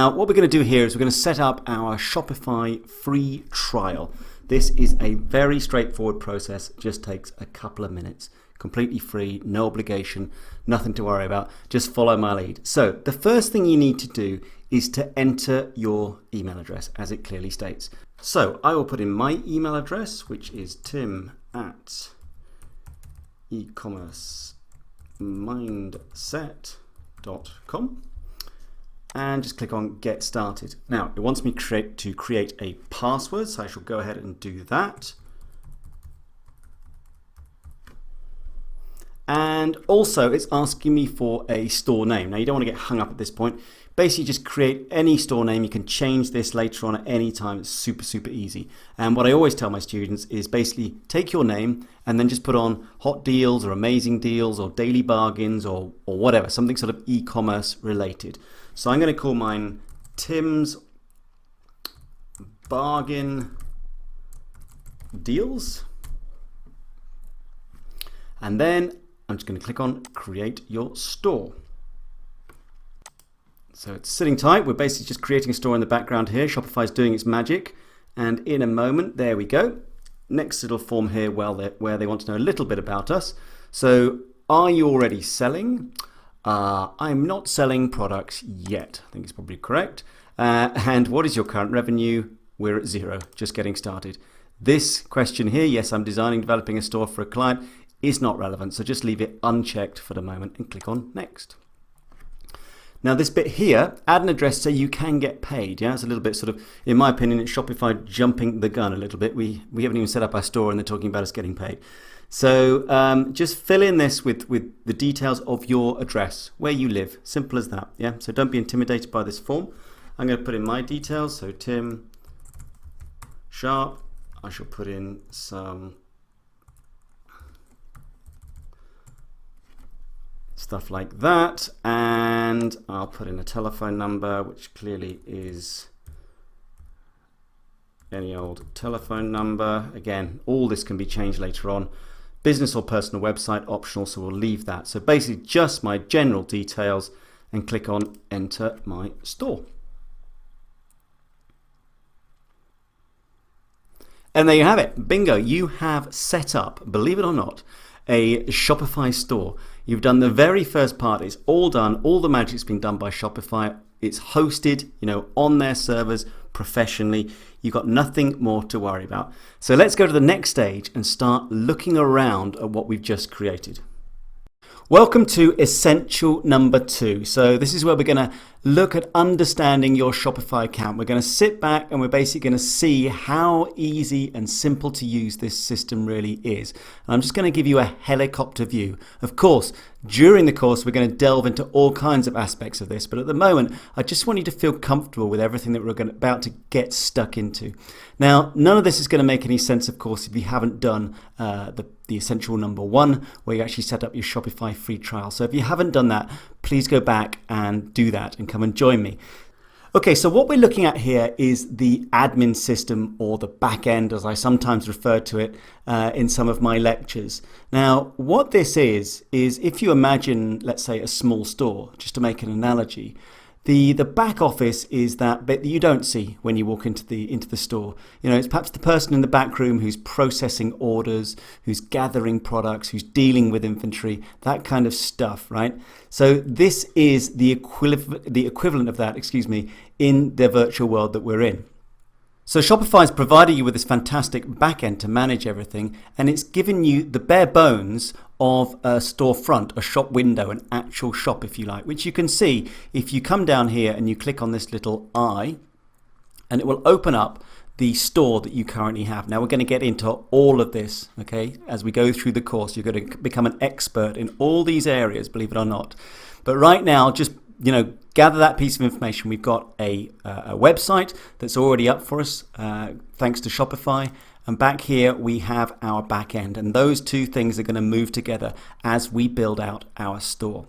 Now, what we're going to do here is we're going to set up our Shopify free trial. This is a very straightforward process. It just takes a couple of minutes. Completely free, no obligation, nothing to worry about. Just follow my lead. So the first thing you need to do is to enter your email address, as it clearly states. So I will put in my email address, which is tim@ecommercemindset.com. And just click on get started. Now it wants me to create a password, so I shall go ahead and do that. And also it's asking me for a store name. Now you don't want to get hung up at this point. Basically just create any store name. You can change this later on at any time. It's super easy. And what I always tell my students is basically take your name and then just put on hot deals or amazing deals or daily bargains or whatever, something sort of e-commerce related. So I'm going to call mine Tim's Bargain Deals. And then I'm just going to click on create your store. So it's sitting tight. We're basically just creating a store in the background here. Shopify is doing its magic. And in a moment, there we go. Next little form here where they want to know a little bit about us. So are you already selling? I'm not selling products yet. I think it's probably correct. And what is your current revenue? We're at 0, just getting started. This question here, yes, I'm developing a store for a client, is not relevant. So just leave it unchecked for the moment and click on next. Now this bit here, add an address so you can get paid. Yeah, it's a little bit sort of, in my opinion, it's Shopify jumping the gun a little bit. We haven't even set up our store and they're talking about us getting paid. So just fill in this with the details of your address, where you live. Simple as that. Yeah. So don't be intimidated by this form. I'm going to put in my details. So Tim Sharp. I shall put in some stuff like that, and I'll put in a telephone number, which clearly is any old telephone number. Again, all this can be changed later on. Business or personal website optional, so we'll leave that. So basically just my general details, and click on enter my store. And there you have it. Bingo, you have set up, believe it or not, a Shopify store. You've done the very first part. It's all done. All the magic's been done by Shopify. It's hosted, on their servers professionally. You've got nothing more to worry about. So let's go to the next stage and start looking around at what we've just created. Welcome to essential number 2. So this is where we're going to look at understanding your Shopify account. We're going to sit back and we're basically going to see how easy and simple to use this system really is. And I'm just going to give you a helicopter view. Of course, during the course, we're going to delve into all kinds of aspects of this. But at the moment, I just want you to feel comfortable with everything that we're about to get stuck into. Now, none of this is going to make any sense, of course, if you haven't done the essential number 1, where you actually set up your Shopify free trial. So if you haven't done that, please go back and do that and come and join me. Okay, so what we're looking at here is the admin system, or the back end, as I sometimes refer to it in some of my lectures. Now, what this is if you imagine, let's say, a small store, just to make an analogy, the back office is that bit that you don't see when you walk into the store. It's perhaps the person in the back room who's processing orders, who's gathering products, who's dealing with inventory, that kind of stuff, right? So this is the equivalent of that, in the virtual world that we're in. So Shopify's provided you with this fantastic backend to manage everything, and it's given you the bare bones of a storefront, a shop window, an actual shop, if you like, which you can see if you come down here and you click on this little eye, and it will open up the store that you currently have. Now we're going to get into all of this, okay? As we go through the course, you're going to become an expert in all these areas, believe it or not. But right now, just gather that piece of information. We've got a website that's already up for us, thanks to Shopify. And back here, we have our back end. And those two things are going to move together as we build out our store.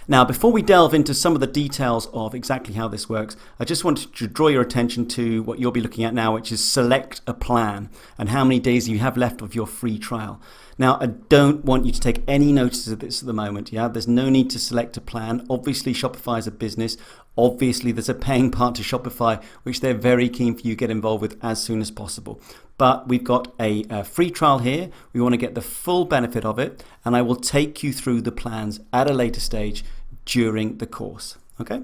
Now, before we delve into some of the details of exactly how this works, I just wanted to draw your attention to what you'll be looking at now, which is select a plan and how many days you have left of your free trial. Now, I don't want you to take any notice of this at the moment. Yeah, there's no need to select a plan. Obviously, Shopify is a business. Obviously, there's a paying part to Shopify, which they're very keen for you to get involved with as soon as possible. But we've got a free trial here. We want to get the full benefit of it, and I will take you through the plans at a later stage during the course. Okay?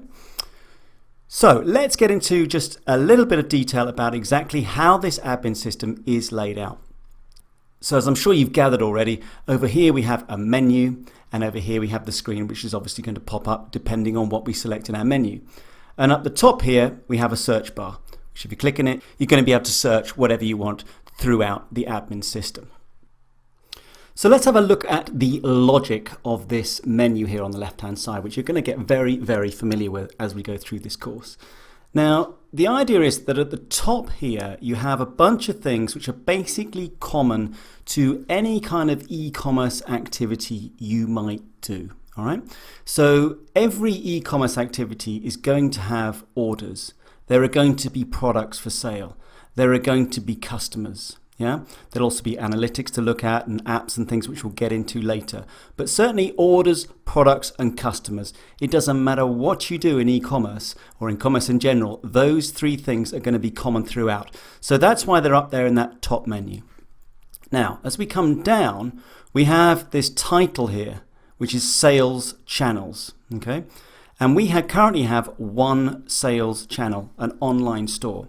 So let's get into just a little bit of detail about exactly how this admin system is laid out. So as I'm sure you've gathered already, over here we have a menu, and over here we have the screen, which is obviously going to pop up depending on what we select in our menu. And at the top here, we have a search bar, which if you click on it, you're going to be able to search whatever you want throughout the admin system. So let's have a look at the logic of this menu here on the left-hand side, which you're going to get very, very familiar with as we go through this course. Now, the idea is that at the top here, you have a bunch of things which are basically common to any kind of e-commerce activity you might do. All right. So every e-commerce activity is going to have orders. There are going to be products for sale. There are going to be customers. Yeah, there'll also be analytics to look at and apps and things which we'll get into later. But certainly orders, products and customers. It doesn't matter what you do in e-commerce or in commerce in general, those three things are going to be common throughout. So that's why they're up there in that top menu. Now, as we come down, we have this title here, which is sales channels. Okay, and we currently have one sales channel, an online store.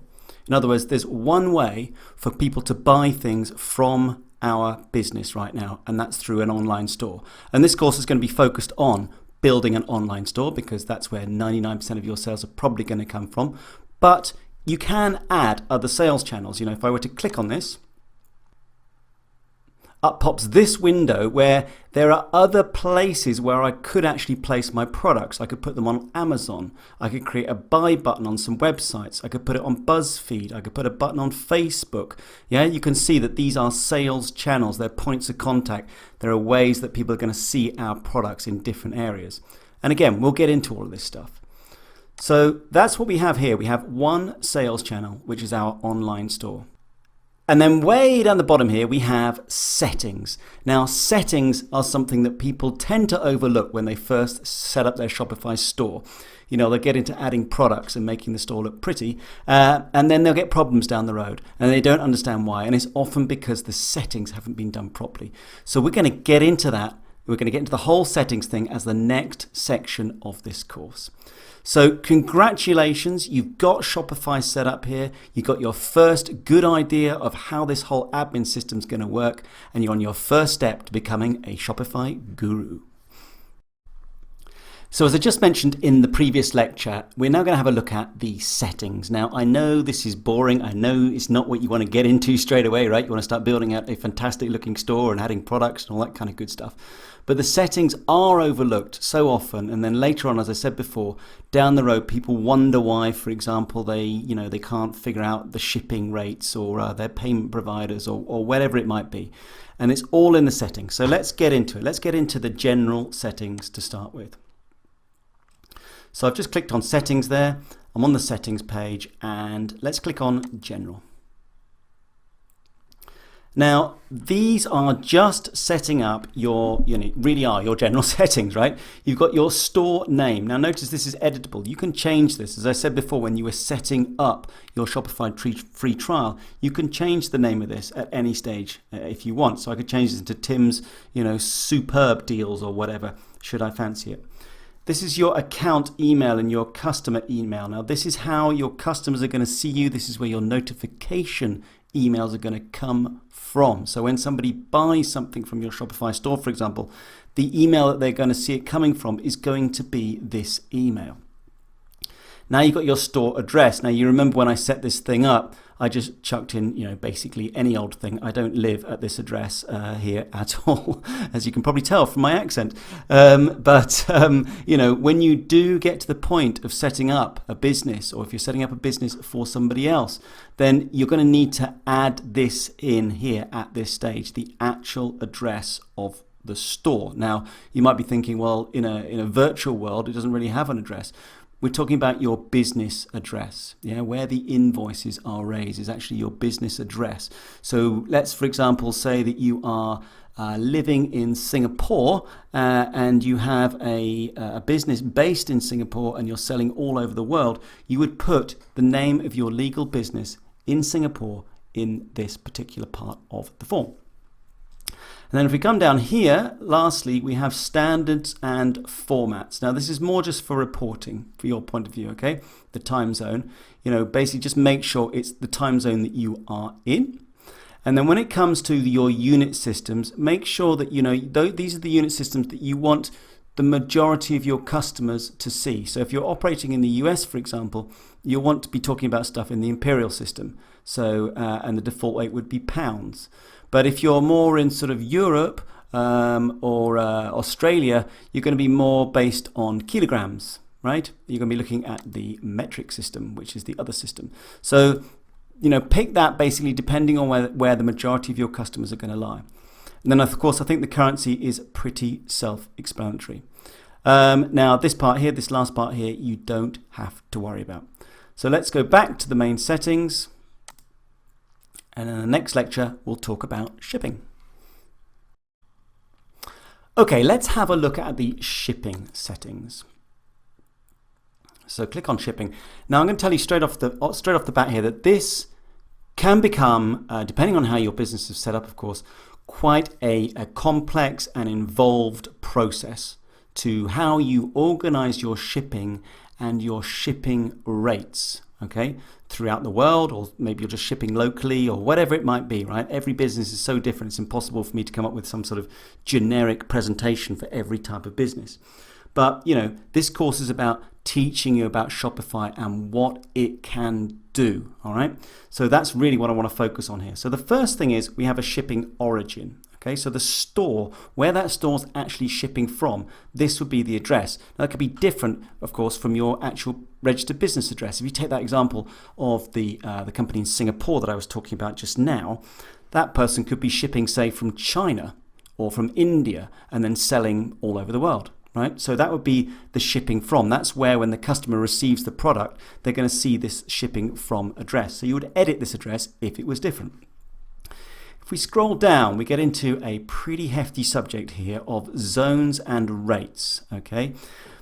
In other words, there's one way for people to buy things from our business right now, and that's through an online store. And this course is going to be focused on building an online store because that's where 99% of your sales are probably going to come from. But you can add other sales channels. You know, if I were to click on this, up pops this window where there are other places where I could actually place my products. I could put them on Amazon. I could create a buy button on some websites. I could put it on BuzzFeed. I could put a button on Facebook. Yeah, you can see that these are sales channels. They're points of contact. There are ways that people are going to see our products in different areas. And again, we'll get into all of this stuff. So that's what we have here. We have one sales channel, which is our online store. And then way down the bottom here, we have settings. Now, settings are something that people tend to overlook when they first set up their Shopify store. You know, they'll get into adding products and making the store look pretty, and then they'll get problems down the road, and they don't understand why. And it's often because the settings haven't been done properly. So we're going to get into that. We're going to get into the whole settings thing as the next section of this course. So congratulations, you've got Shopify set up here. You've got your first good idea of how this whole admin system is going to work, and you're on your first step to becoming a Shopify guru. So as I just mentioned in the previous lecture, we're now going to have a look at the settings. Now, I know this is boring. I know it's not what you want to get into straight away, right? You want to start building out a fantastic looking store and adding products and all that kind of good stuff. But the settings are overlooked so often, and then later on, as I said before, down the road, people wonder why, for example, they can't figure out the shipping rates or their payment providers or whatever it might be. And it's all in the settings. So let's get into it. Let's get into the general settings to start with. So I've just clicked on settings there. I'm on the settings page, and let's click on general. Now, these are just setting up your, really are your general settings, right? You've got your store name. Now, notice this is editable. You can change this. As I said before, when you were setting up your Shopify free trial, you can change the name of this at any stage if you want. So I could change this into Tim's, superb deals or whatever, should I fancy it. This is your account email and your customer email. Now, this is how your customers are going to see you. This is where your notification emails are going to come from. So when somebody buys something from your Shopify store, for example, the email that they're going to see it coming from is going to be this email. Now you've got your store address. Now you remember when I set this thing up, I just chucked in, basically any old thing. I don't live at this address here at all, as you can probably tell from my accent. But when you do get to the point of setting up a business, or if you're setting up a business for somebody else, then you're going to need to add this in here at this stage, the actual address of the store. Now, you might be thinking, well, in a virtual world, it doesn't really have an address. We're talking about your business address, where the invoices are raised is actually your business address. So let's, for example, say that you are living in Singapore and you have a business based in Singapore and you're selling all over the world, you would put the name of your legal business in Singapore in this particular part of the form. And then if we come down here, lastly, we have standards and formats. Now, this is more just for reporting, for your point of view, okay? The time zone. Basically just make sure it's the time zone that you are in. And then when it comes to your unit systems, make sure that, these are the unit systems that you want the majority of your customers to see. So if you're operating in the US, for example, you'll want to be talking about stuff in the imperial system. So, and the default rate would be pounds. But if you're more in sort of Europe or Australia, you're going to be more based on kilograms, right? You're going to be looking at the metric system, which is the other system. So, pick that basically depending on where the majority of your customers are going to lie. And then, of course, I think the currency is pretty self-explanatory. Now, this part here, this last part here, you don't have to worry about. So let's go back to the main settings. And in the next lecture, we'll talk about shipping. Okay, let's have a look at the shipping settings. So click on shipping. Now I'm going to tell you straight off the bat here that this can become, depending on how your business is set up, of course, quite a complex and involved process to how you organize your shipping and your shipping rates, okay, throughout the world, or maybe you're just shipping locally or whatever it might be, right? Every business is so different. It's impossible for me to come up with some sort of generic presentation for every type of business. But, this course is about teaching you about Shopify and what it can do, all right? So that's really what I want to focus on here. So the first thing is we have a shipping origin, okay? So the store, where that store's actually shipping from, this would be the address. Now, that could be different, of course, from your actual registered business address. If you take that example of the company in Singapore that I was talking about just now, that person could be shipping, say, from China or from India and then selling all over the world. Right? So that would be the shipping from. That's where when the customer receives the product, they're going to see this shipping from address. So you would edit this address if it was different. If we scroll down, we get into a pretty hefty subject here of zones and rates. Okay,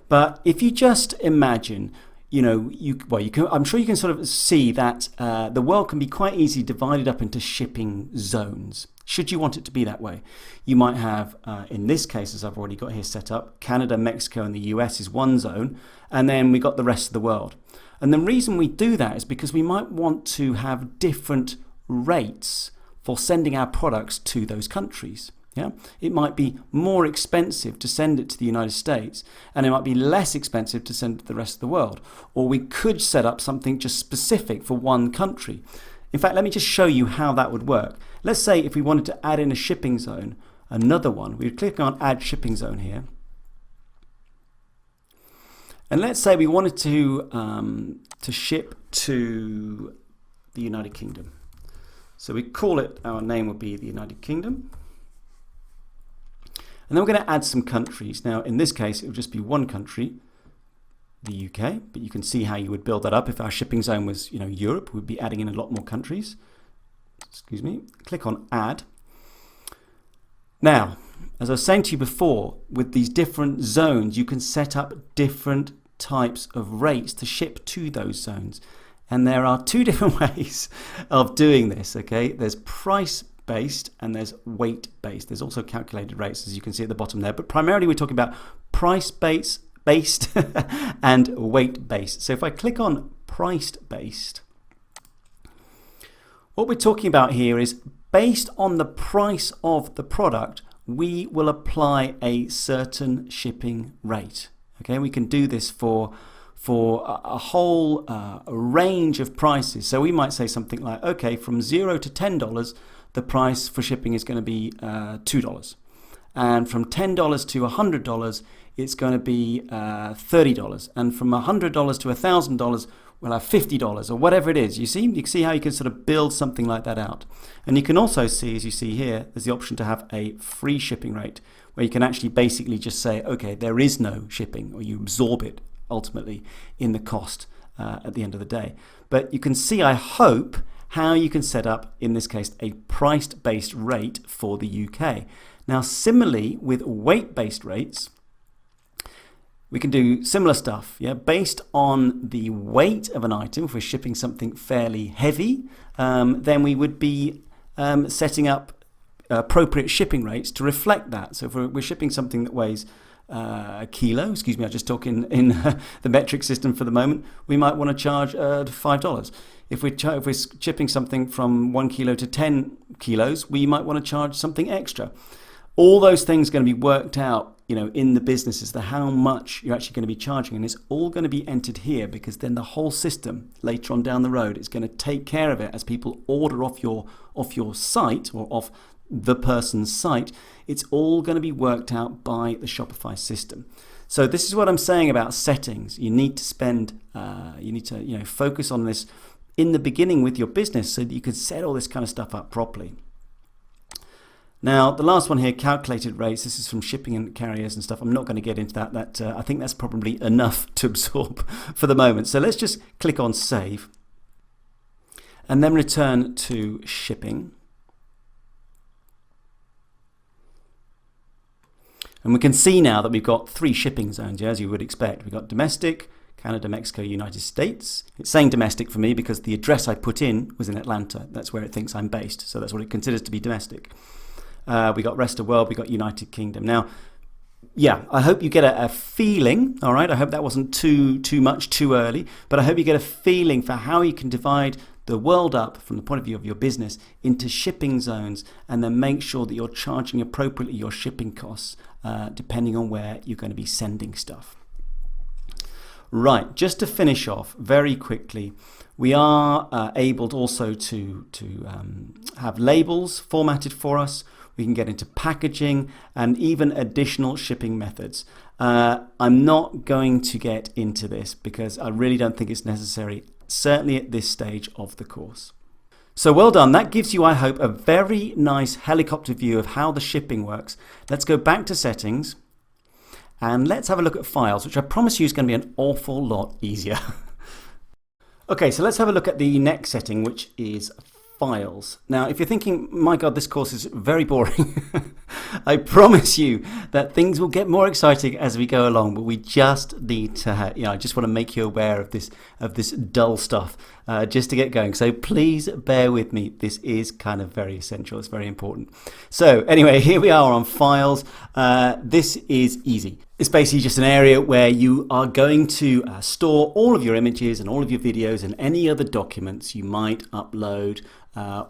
but if you just imagine, I'm sure you can sort of see that the world can be quite easily divided up into shipping zones. Should you want it to be that way, you might have, in this case, as I've already got here set up, Canada, Mexico, and the US is one zone, and then we got the rest of the world. And the reason we do that is because we might want to have different rates for sending our products to those countries. Yeah, it might be more expensive to send it to the United States, and it might be less expensive to send it to the rest of the world. Or we could set up something just specific for one country. In fact, let me just show you how that would work. Let's say if we wanted to add in a shipping zone, another one, we would click on Add Shipping Zone here. And let's say we wanted to ship to the United Kingdom. So we call it, our name would be the United Kingdom. And then we're going to add some countries. Now, in this case, it would just be one country, the UK, but you can see how you would build that up. If our shipping zone was, Europe, we'd be adding in a lot more countries. Excuse me. Click on Add. Now, as I was saying to you before, with these different zones, you can set up different types of rates to ship to those zones. And there are two different ways of doing this, okay? There's price-based and there's weight-based. There's also calculated rates, as you can see at the bottom there. But primarily, we're talking about price-based and weight-based. So if I click on price-based, what we're talking about here is based on the price of the product, we will apply a certain shipping rate. Okay, we can do this for a whole range of prices. So we might say something like, okay, from $0 to $10, the price for shipping is going to be $2. And from $10 to $100, it's going to be $30. And from $100 to $1,000, we'll have $50 or whatever it is. You can see how you can sort of build something like that out. And you can also see, as you see here, there's the option to have a free shipping rate, where you can actually basically just say, okay, there is no shipping, or you absorb it ultimately in the cost at the end of the day. But you can see, I hope, how you can set up, in this case, a price-based rate for the UK. Now, similarly with weight-based rates, we can do similar stuff, yeah. Based on the weight of an item, if we're shipping something fairly heavy, then we would be setting up appropriate shipping rates to reflect that. So if we're shipping something that weighs a kilo, excuse me, I just talk in the metric system for the moment, we might want to charge $5. If we're shipping something from 1 kilo to 10 kilos, we might want to charge something extra. All those things are going to be worked out, in the business as to how much you're actually going to be charging, and it's all going to be entered here, because then the whole system later on down the road is going to take care of it as people order off your site or off the person's site. It's all going to be worked out by the Shopify system. So this is what I'm saying about settings. You need to focus on this in the beginning with your business so that you can set all this kind of stuff up properly. Now, the last one here, calculated rates. This is from shipping and carriers and stuff. I'm not going to get into that. I think that's probably enough to absorb for the moment. So let's just click on save and then return to shipping. And we can see now that we've got 3 shipping zones, as you would expect. We've got domestic, Canada, Mexico, United States. It's saying domestic for me because the address I put in was in Atlanta. That's where it thinks I'm based. So that's what it considers to be domestic. We got rest of the world, we got United Kingdom. Now, yeah, I hope you get a feeling, all right? I hope that wasn't too much too early, but I hope you get a feeling for how you can divide the world up from the point of view of your business into shipping zones, and then make sure that you're charging appropriately your shipping costs depending on where you're going to be sending stuff. Right, just to finish off very quickly, we are able to also to have labels formatted for us. We can get into packaging and even additional shipping methods. I'm not going to get into this because I really don't think it's necessary, certainly at this stage of the course. So well done. That gives you, I hope, a very nice helicopter view of how the shipping works. Let's go back to settings and let's have a look at files, which I promise you is going to be an awful lot easier. Okay, so let's have a look at the next setting, which is files. Now, if you're thinking, my God, this course is very boring, I promise you that things will get more exciting as we go along, but we just need to, I just want to make you aware of this dull stuff just to get going. So please bear with me. This is kind of very essential. It's very important. So anyway, here we are on files. This is easy. It's basically just an area where you are going to store all of your images and all of your videos and any other documents you might upload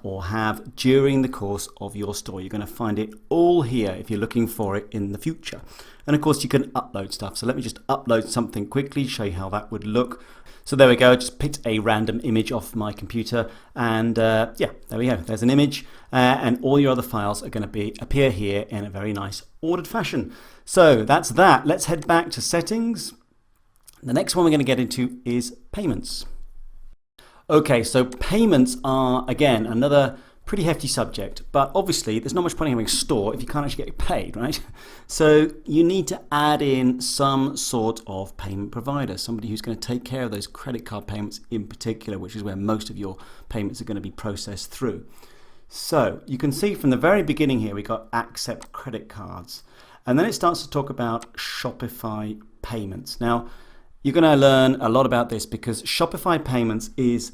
or have during the course of your store. You're going to find it all here if you're looking for it in the future. And of course you can upload stuff. So let me just upload something quickly, show you how that would look. So there we go, I just picked a random image off my computer and yeah, there we go, there's an image and all your other files are going to appear here in a very nice ordered fashion. So that's that. Let's head back to settings. The next one we're going to get into is payments. Okay, so payments are, again, another pretty hefty subject, but obviously there's not much point in having a store if you can't actually get paid, right? So you need to add in some sort of payment provider, somebody who's going to take care of those credit card payments in particular, which is where most of your payments are going to be processed through. So you can see from the very beginning here, we got accept credit cards, and then it starts to talk about Shopify payments. Now, you're going to learn a lot about this because Shopify payments is,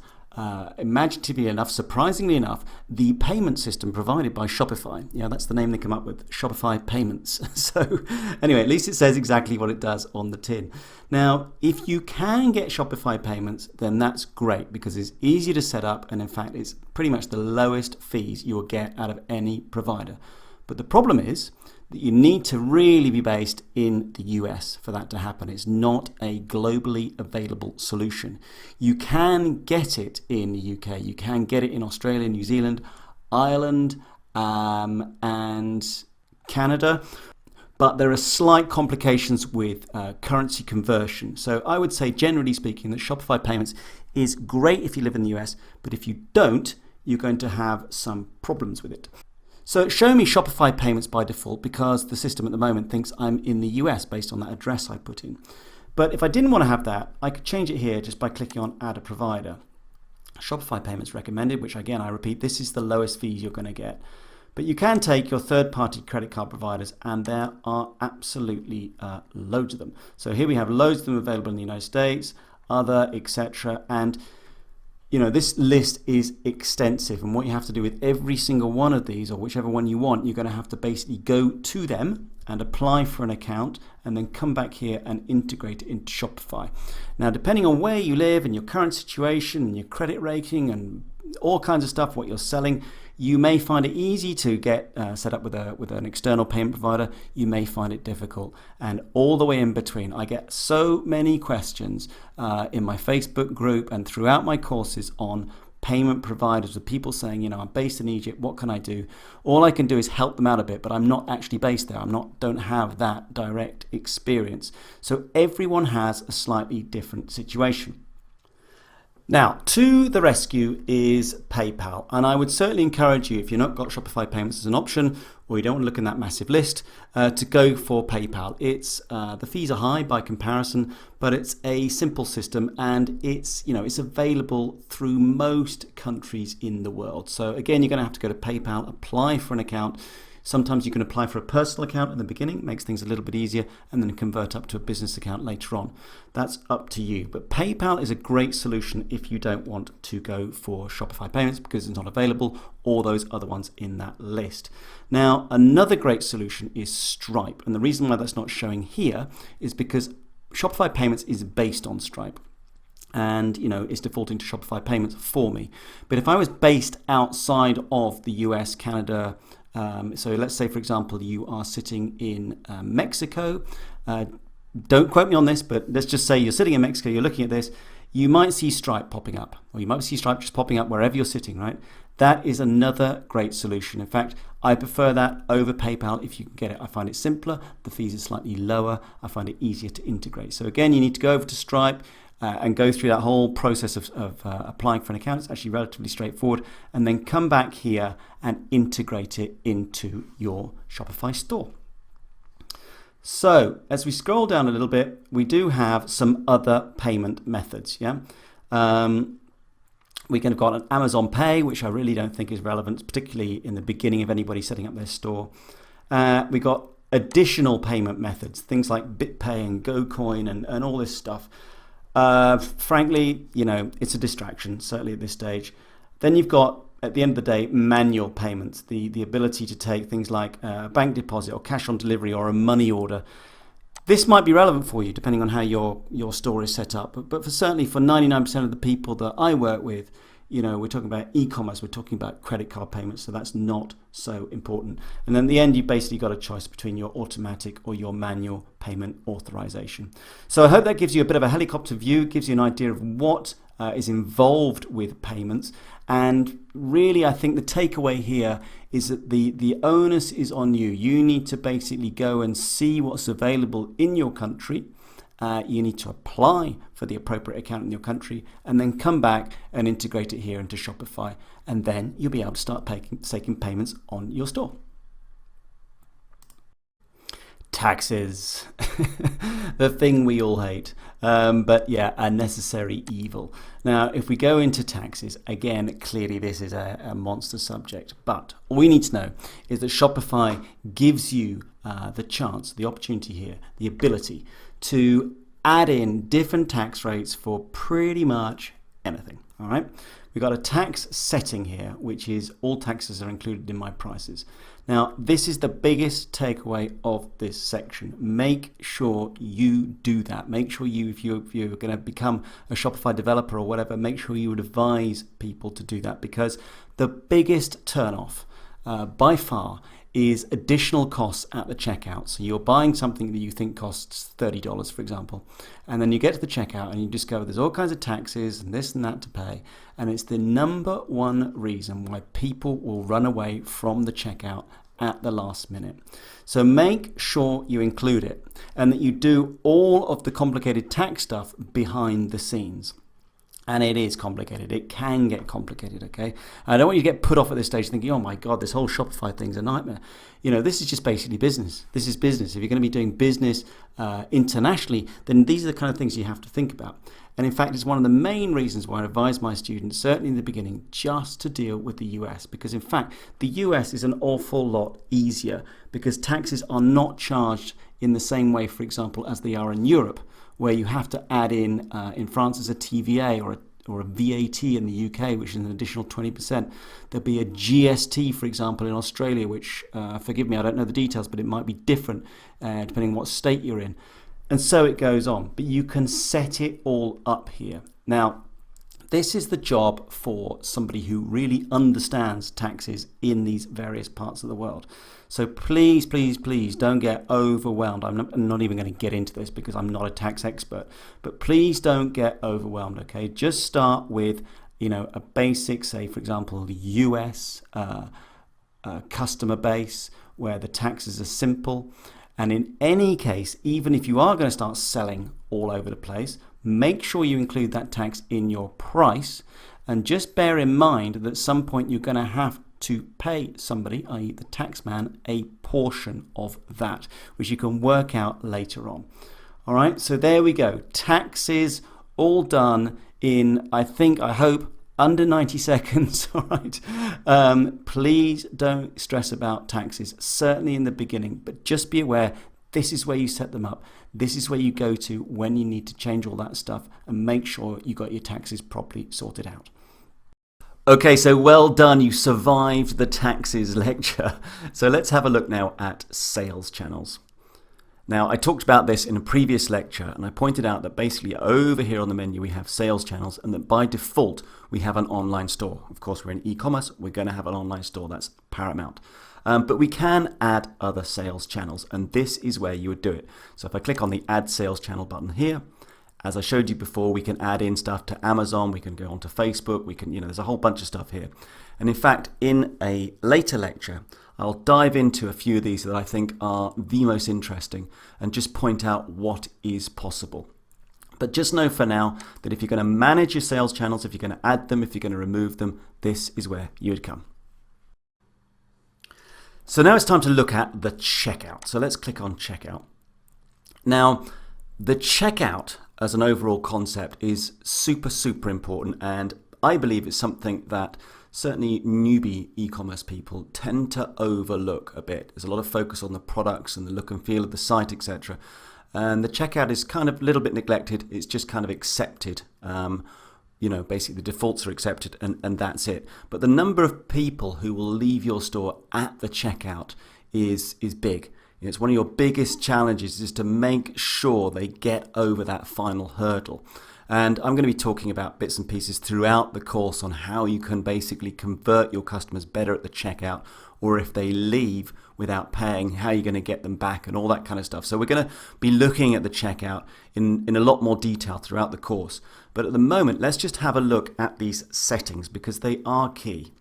imaginatively enough, surprisingly enough, the payment system provided by Shopify. Yeah, that's the name they come up with, Shopify payments. So anyway, at least it says exactly what it does on the tin. Now, if you can get Shopify payments, then that's great because it's easy to set up, and in fact, it's pretty much the lowest fees you will get out of any provider. But the problem is that you need to really be based in the US for that to happen. It's not a globally available solution. You can get it in the UK, you can get it in Australia, New Zealand, Ireland, and Canada, but there are slight complications with currency conversion. So I would say, generally speaking, that Shopify payments is great if you live in the US, but if you don't, you're going to have some problems with it. So show me Shopify payments by default because the system at the moment thinks I'm in the US based on that address I put in. But if I didn't want to have that, I could change it here just by clicking on add a provider. Shopify payments recommended, which again, I repeat, this is the lowest fees you're going to get. But you can take your third-party credit card providers, and there are absolutely loads of them. So here we have loads of them available in the United States, other, etc. And this list is extensive, and what you have to do with every single one of these, or whichever one you want, you're going to have to basically go to them and apply for an account, and then come back here and integrate it into Shopify. Now, depending on where you live and your current situation and your credit rating and all kinds of stuff, what you're selling, you may find it easy to get set up with an external payment provider. You may find it difficult, and all the way in between. I get so many questions in my Facebook group and throughout my courses on payment providers, with people saying, I'm based in Egypt, what can I do? All I can do is help them out a bit, but I'm not actually based there. Don't have that direct experience. So everyone has a slightly different situation. Now, to the rescue is PayPal, and I would certainly encourage you, if you've not got Shopify Payments as an option, or you don't want to look in that massive list, to go for PayPal. It's the fees are high by comparison, but it's a simple system, and it's available through most countries in the world. So again, you're going to have to go to PayPal, apply for an account. Sometimes you can apply for a personal account in the beginning, makes things a little bit easier, and then convert up to a business account later on. That's up to you. But PayPal is a great solution if you don't want to go for Shopify Payments because it's not available, or those other ones in that list. Now, another great solution is Stripe. And the reason why that's not showing here is because Shopify Payments is based on Stripe. And it's defaulting to Shopify Payments for me. But if I was based outside of the US, Canada, so let's say, for example, you are sitting in Mexico. Don't quote me on this, but let's just say you're sitting in Mexico, you're looking at this. You might see Stripe popping up, or you might see Stripe just popping up wherever you're sitting, right? That is another great solution. In fact, I prefer that over PayPal if you can get it. I find it simpler, the fees are slightly lower, I find it easier to integrate. So again, you need to go over to Stripe, and go through that whole process of applying for an account. It's actually relatively straightforward, and then come back here and integrate it into your Shopify store. So as we scroll down a little bit, we do have some other payment methods. We can have got an Amazon Pay, which I really don't think is relevant, particularly in the beginning of anybody setting up their store. We got additional payment methods, things like BitPay and GoCoin and all this stuff. Frankly, it's a distraction, certainly at this stage. Then you've got, at the end of the day, manual payments, the ability to take things like a bank deposit or cash on delivery or a money order. This might be relevant for you depending on how your store is set up, but certainly for 99% of the people that I work with, we're talking about e-commerce, we're talking about credit card payments, so that's not so important. And then in the end, you've basically got a choice between your automatic or your manual payment authorization. So I hope that gives you a bit of a helicopter view, gives you an idea of what is involved with payments. And really, I think the takeaway here is that the onus is on you. You need to basically go and see what's available in your country. You need to apply for the appropriate account in your country, and then come back and integrate it here into Shopify, and then you'll be able to start taking payments on your store. Taxes, the thing we all hate, but yeah, a necessary evil. Now, if we go into taxes, again, clearly this is a monster subject, but all we need to know is that Shopify gives you the chance, the opportunity here, the ability to add in different tax rates for pretty much anything. All right, we've got a tax setting here, which is all taxes are included in my prices. Now, this is the biggest takeaway of this section. Make sure you do that. Make sure if you're going to become a Shopify developer or whatever, make sure you would advise people to do that, because the biggest turnoff by far is additional costs at the checkout. So you're buying something that you think costs $30, for example, and then you get to the checkout and you discover there's all kinds of taxes and this and that to pay, and it's the number one reason why people will run away from the checkout at the last minute. So make sure you include it, and that you do all of the complicated tax stuff behind the scenes. And it is complicated. It can get complicated, okay? I don't want you to get put off at this stage thinking, oh my God, this whole Shopify thing's a nightmare. This is just basically business. This is business. If you're going to be doing business internationally, then these are the kind of things you have to think about. And in fact, it's one of the main reasons why I advise my students, certainly in the beginning, just to deal with the US. Because in fact, the US is an awful lot easier because taxes are not charged in the same way, for example, as they are in Europe, where you have to add in France as a TVA or a VAT in the UK, which is an additional 20%. There'll be a GST, for example, in Australia, which, forgive me, I don't know the details, but it might be different depending on what state you're in. And so it goes on, but you can set it all up here. Now, this is the job for somebody who really understands taxes in these various parts of the world. So please, please, please don't get overwhelmed. I'm not even going to get into this because I'm not a tax expert, but please don't get overwhelmed, okay? Just start with, a basic, say, for example, the US customer base where the taxes are simple. And in any case, even if you are going to start selling all over the place, make sure you include that tax in your price. And just bear in mind that at some point you're going to have to pay somebody, i.e. the tax man, a portion of that, which you can work out later on. All right, so there we go. Taxes all done in, I hope, under 90 seconds, all right? Please don't stress about taxes, certainly in the beginning, but just be aware this is where you set them up. This is where you go to when you need to change all that stuff and make sure you got your taxes properly sorted out. Okay, so well done. You survived the taxes lecture. So let's have a look now at sales channels. Now, I talked about this in a previous lecture, and I pointed out that basically over here on the menu we have sales channels, and that by default we have an online store. Of course, we're in e-commerce, we're going to have an online store, that's paramount. But we can add other sales channels, and this is where you would do it. So if I click on the Add Sales Channel button here, as I showed you before, we can add in stuff to Amazon, we can go on to Facebook, we can, there's a whole bunch of stuff here. And in fact, in a later lecture, I'll dive into a few of these that I think are the most interesting and just point out what is possible. But just know for now that if you're going to manage your sales channels, if you're going to add them, if you're going to remove them, this is where you would come. So now it's time to look at the checkout. So let's click on checkout. Now, the checkout as an overall concept is super, super important, and I believe it's something that certainly newbie e-commerce people tend to overlook a bit. There's a lot of focus on the products and the look and feel of the site, etc. And the checkout is kind of a little bit neglected. It's just kind of accepted. Basically the defaults are accepted and that's it. But the number of people who will leave your store at the checkout is big. It's one of your biggest challenges is to make sure they get over that final hurdle. And I'm going to be talking about bits and pieces throughout the course on how you can basically convert your customers better at the checkout, or if they leave without paying, how you're going to get them back and all that kind of stuff. So we're going to be looking at the checkout in a lot more detail throughout the course. But at the moment, let's just have a look at these settings because they are key.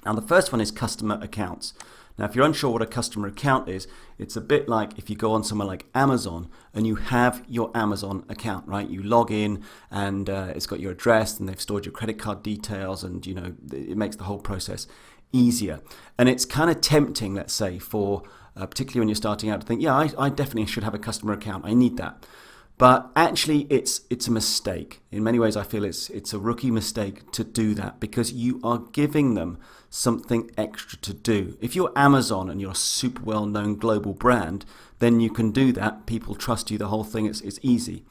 Now, the first one is customer accounts. Now, if you're unsure what a customer account is, it's a bit like if you go on somewhere like Amazon and you have your Amazon account, right? You log in and it's got your address and they've stored your credit card details, and it makes the whole process easier. And it's kind of tempting, let's say, for particularly when you're starting out to think, yeah, I definitely should have a customer account. I need that. But actually, it's a mistake. In many ways, I feel it's a rookie mistake to do that because you are giving them something extra to do. If you're Amazon and you're a super well-known global brand, then you can do that. People trust you, the whole thing, it's easy.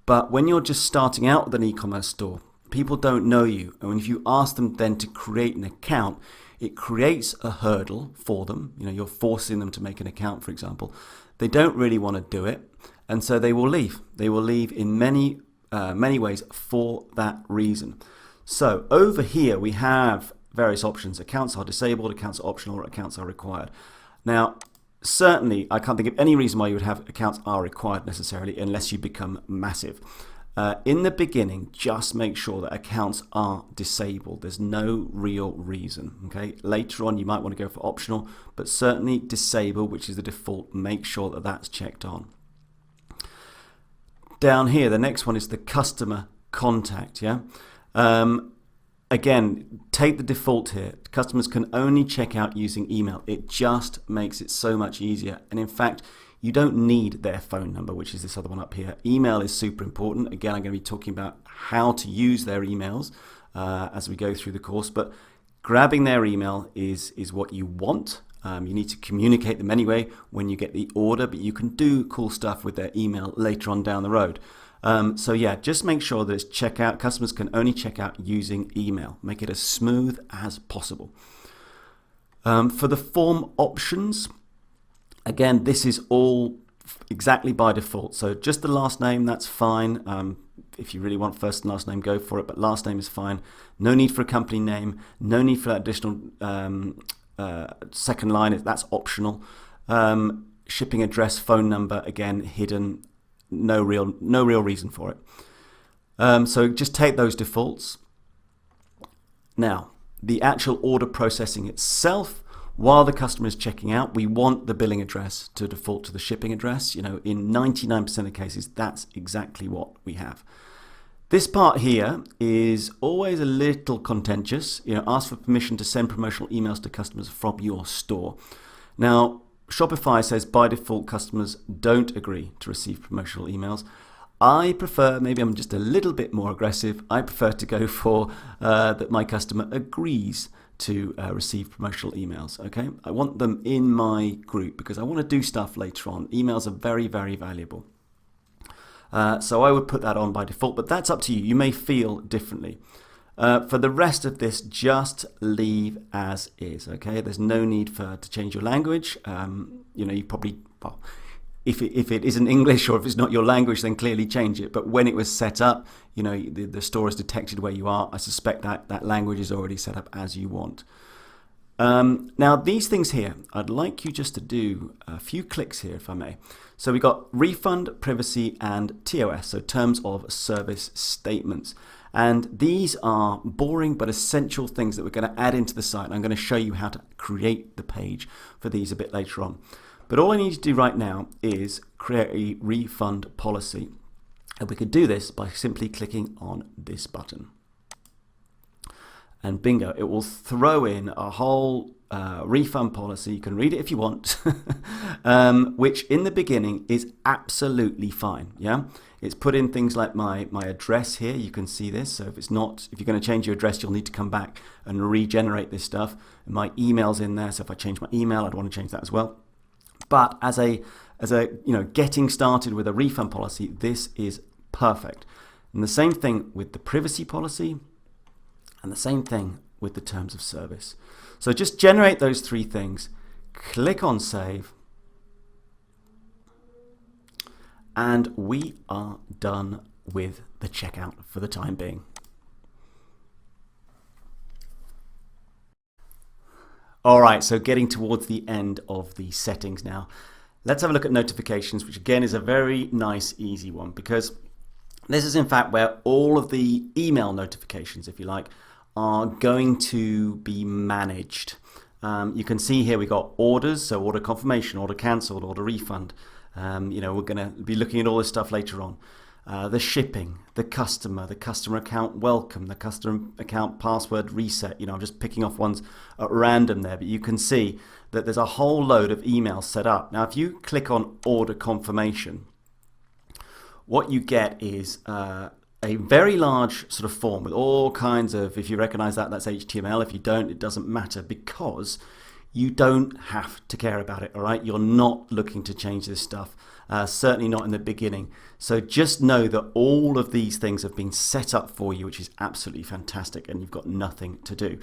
But when you're just starting out with an e-commerce store, people don't know you. And if you ask them then to create an account, it creates a hurdle for them. You're forcing them to make an account, for example. They don't really want to do it. And so they will leave. They will leave in many ways for that reason. So over here we have various options. Accounts are disabled, accounts are optional, or accounts are required. Now, certainly I can't think of any reason why you would have accounts are required necessarily unless you become massive. In the beginning, just make sure that accounts are disabled. There's no real reason. Okay. Later on, you might want to go for optional, but certainly disable, which is the default. Make sure that that's checked on. Down here, the next one is the customer contact, yeah? Again, take the default here. Customers can only check out using email. It just makes it so much easier. And in fact, you don't need their phone number, which is this other one up here. Email is super important. Again, I'm going to be talking about how to use their emails as we go through the course, but grabbing their email is what you want. You need to communicate them anyway when you get the order, but you can do cool stuff with their email later on down the road. So yeah, just make sure that it's checkout. Customers can only check out using email. Make it as smooth as possible. For the form options, again, this is all exactly by default. So just the last name, that's fine. If you really want first and last name, go for it, but last name is fine. No need for a company name. No need for that additional second line, that's optional. Shipping address, phone number, again, hidden. No real reason for it. So just take those defaults. Now, the actual order processing itself, while the customer is checking out, we want the billing address to default to the shipping address. You know, in 99% of cases, that's exactly what we have. This part here is always a little contentious. You know, ask for permission to send promotional emails to customers from your store. Now, Shopify says by default customers don't agree to receive promotional emails. I prefer, maybe I'm just a little bit more aggressive, I prefer to go for that my customer agrees to receive promotional emails, okay? I want them in my group because I want to do stuff later on. Emails are very, very valuable. So I would put that on by default, but that's up to you. You may feel differently. For the rest of this, just leave as is, okay? There's no need to change your language. You know, you probably, well, if it isn't English or if it's not your language, then clearly change it. But when it was set up, you know, the store has detected where you are. I suspect that language is already set up as you want. Now, these things here, I'd like you just to do a few clicks here, if I may. So we got refund, privacy, and TOS, so terms of service statements. And these are boring but essential things that we're going to add into the site. I'm going to show you how to create the page for these a bit later on. But all I need to do right now is create a refund policy. And we could do this by simply clicking on this button. And bingo, it will throw in a whole refund policy. You can read it if you want, which in the beginning is absolutely fine. Yeah, it's put in things like my address here. You can see this. So if you're going to change your address, you'll need to come back and regenerate this stuff. And my email's in there. So if I change my email, I'd want to change that as well. But as a getting started with a refund policy, this is perfect. And the same thing with the privacy policy. And the same thing with the terms of service. So just generate those three things, click on save, and we are done with the checkout for the time being. All right, so getting towards the end of the settings now. Let's have a look at notifications, which again is a very nice, easy one, because this is in fact where all of the email notifications, if you like, are going to be managed. You can see here we got orders, so order confirmation, order cancelled, order refund. We're going to be looking at all this stuff later on. The shipping, the customer account welcome, the customer account password reset. I'm just picking off ones at random there, but you can see that there's a whole load of emails set up. Now, if you click on order confirmation, what you get is a very large sort of form with all kinds of, if you recognize that, that's HTML. If you don't, it doesn't matter because you don't have to care about it, all right? You're not looking to change this stuff, certainly not in the beginning. So just know that all of these things have been set up for you, which is absolutely fantastic, and you've got nothing to do.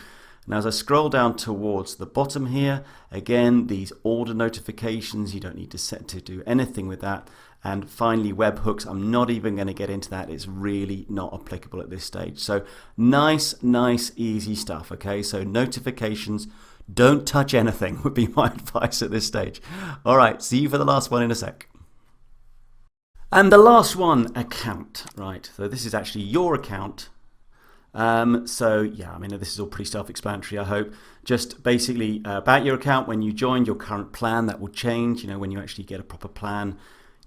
Now, as I scroll down towards the bottom here, again, these order notifications, you don't need to do anything with that. And finally, webhooks, I'm not even going to get into that. It's really not applicable at this stage. So nice, easy stuff, okay? So notifications, don't touch anything would be my advice at this stage. All right, see you for the last one in a sec. And the last one, account, right? So this is actually your account. So yeah, I mean, this is all pretty self-explanatory, I hope. Just basically about your account, when you join your current plan, that will change. When you actually get a proper plan,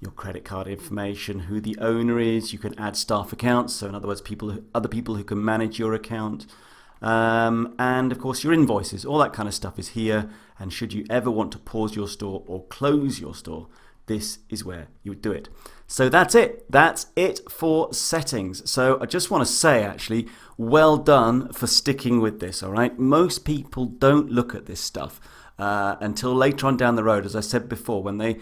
your credit card information, who the owner is. You can add staff accounts, so in other words, other people who can manage your account. And of course your invoices, all that kind of stuff is here. And should you ever want to pause your store or close your store, this is where you would do it. So that's it for settings. So I just want to say, actually, well done for sticking with this. All right, most people don't look at this stuff until later on down the road. As I said before, when they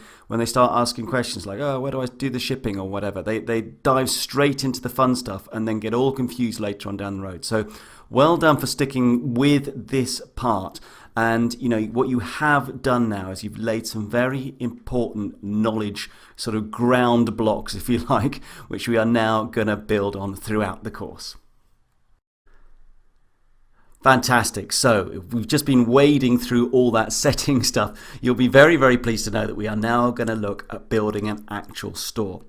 start asking questions like, oh, where do I do the shipping or whatever, they dive straight into the fun stuff and then get all confused later on down the road. So well done for sticking with this part. And you know what you have done now is you've laid some very important knowledge, sort of ground blocks, if you like, which we are now going to build on throughout the course. Fantastic. So we've just been wading through all that setting stuff. You'll be very, very pleased to know that we are now going to look at building an actual store.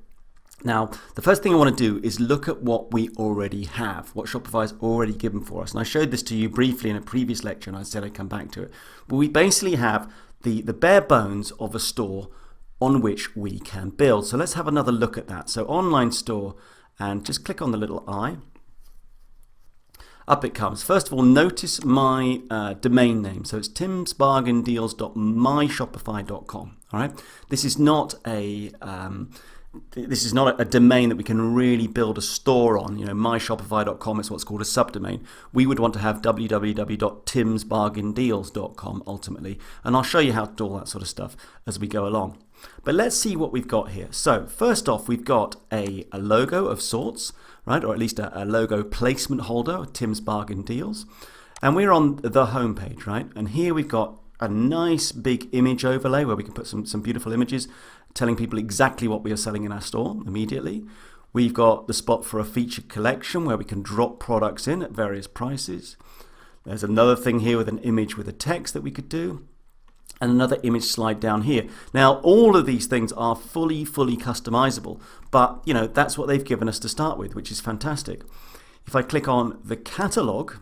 Now, the first thing I want to do is look at what we already have, what Shopify has already given for us. And I showed this to you briefly in a previous lecture, and I said I'd come back to it. But we basically have the bare bones of a store on which we can build. So let's have another look at that. So online store, and just click on the little eye. Up it comes. First of all, notice my domain name. So it's timsbargaindeals.myshopify.com. All right. This is not a domain that we can really build a store on. You know, myshopify.com is what's called a subdomain. We would want to have www.timsbargaindeals.com ultimately, and I'll show you how to do all that sort of stuff as we go along. But let's see what we've got here. So first off, we've got a logo of sorts, right, or at least a logo placement holder, Tim's Bargain Deals, and we're on the home page, right? And here we've got a nice big image overlay where we can put some beautiful images telling people exactly what we are selling in our store immediately. We've got the spot for a featured collection where we can drop products in at various prices. There's another thing here with an image with a text that we could do, and another image slide down here. Now, all of these things are fully customizable, but you know, that's what they've given us to start with, which is fantastic. If I click on the catalog,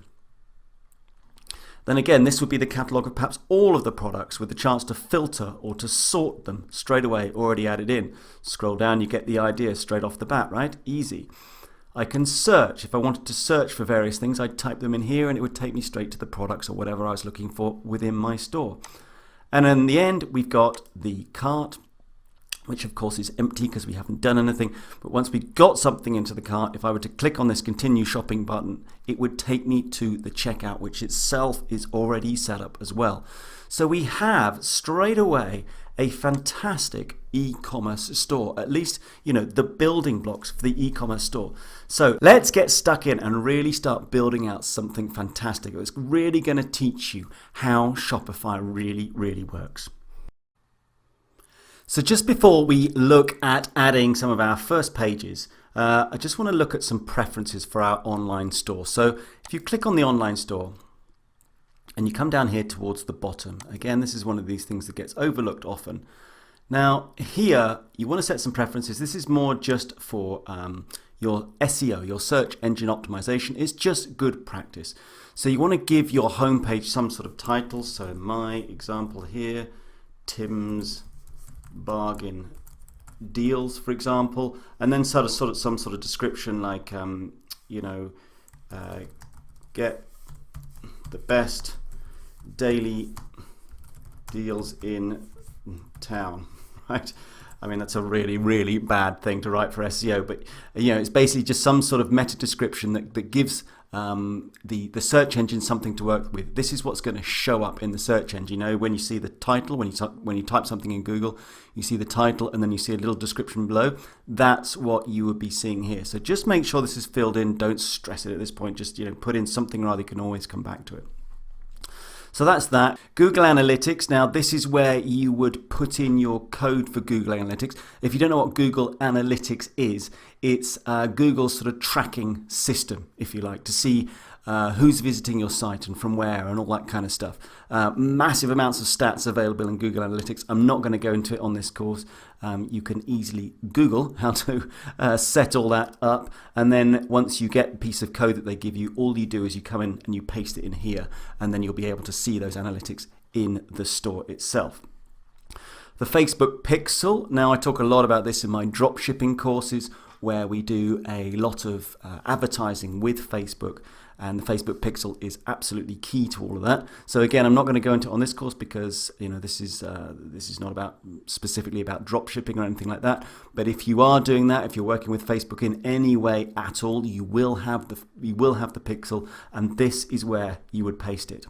then again, this would be the catalogue of perhaps all of the products with the chance to filter or to sort them straight away, already added in. Scroll down, you get the idea straight off the bat, right? Easy. I can search. If I wanted to search for various things, I'd type them in here and it would take me straight to the products or whatever I was looking for within my store. And in the end, we've got the cart, which of course is empty because we haven't done anything. But once we got something into the cart, if I were to click on this continue shopping button, it would take me to the checkout, which itself is already set up as well. So we have straight away a fantastic e-commerce store, at least, you know, the building blocks for the e-commerce store. So let's get stuck in and really start building out something fantastic. It's really going to teach you how Shopify really works. So just before we look at adding some of our first pages, I just want to look at some preferences for our online store. So if you click on the online store and you come down here towards the bottom, again, this is one of these things that gets overlooked often. Now here, you want to set some preferences. This is more just for your SEO, your search engine optimization. It's just good practice. So you want to give your homepage some sort of title. So my example here, Tim's Bargain Deals, for example, and then some sort of description like get the best daily deals in town, right? I mean, that's a really bad thing to write for SEO, but you know, it's basically just some sort of meta description that gives the search engine something to work with. This is what's going to show up in the search engine. You know, when you see the title, when you type something in Google, you see the title and then you see a little description below. That's what you would be seeing here. So just make sure this is filled in. Don't stress it at this point. Just, you know, put in something or other. You can always come back to it. So that's that. Google Analytics. Now this is where you would put in your code for Google Analytics. If you don't know what Google Analytics is, it's Google's sort of tracking system, if you like, to see who's visiting your site and from where and all that kind of stuff. Massive amounts of stats available in Google Analytics. I'm not going to go into it on this course. You can easily Google how to set all that up, and then once you get a piece of code that they give you, all you do is you come in and you paste it in here, and then you'll be able to see those analytics in the store itself. The Facebook pixel. Now, I talk a lot about this in my dropshipping courses, where we do a lot of advertising with Facebook, and the Facebook pixel is absolutely key to all of that. So again, I'm not going to go into it on this course because this is not about specifically about dropshipping or anything like that. But if you are doing that, if you're working with Facebook in any way at all, you will have the pixel, and this is where you would paste it.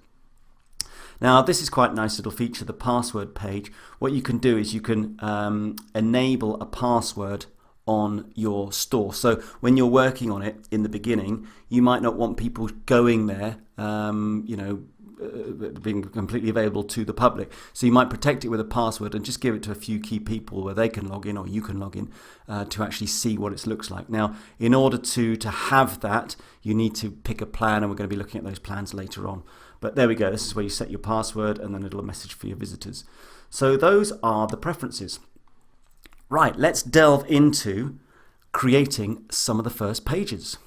Now, this is quite nice little feature, the password page. What you can do is you can enable a password on your store. So when you're working on it in the beginning, you might not want people going there, being completely available to the public. So you might protect it with a password and just give it to a few key people where they can log in, or you can log in to actually see what it looks like. Now, in order to have that, you need to pick a plan, and we're going to be looking at those plans later on. But there we go. This is where you set your password and then a little message for your visitors. So those are the preferences. Right, let's delve into creating some of the first pages.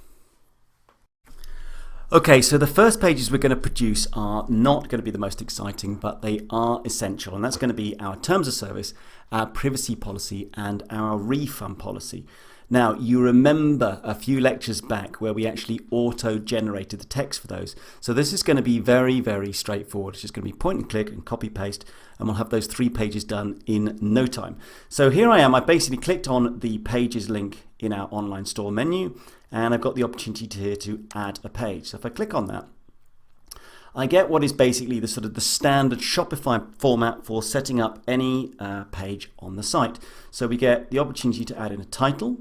Okay, so the first pages we're going to produce are not going to be the most exciting, but they are essential, and that's going to be our terms of service, our privacy policy, and our refund policy. Now, you remember a few lectures back where we actually auto-generated the text for those. So this is going to be very, very straightforward. It's just going to be point and click and copy paste, and we'll have those 3 pages done in no time. So here I am. I basically clicked on the pages link in our online store menu, and I've got the opportunity here to add a page. So if I click on that, I get what is basically the standard Shopify format for setting up any page on the site. So we get the opportunity to add in a title,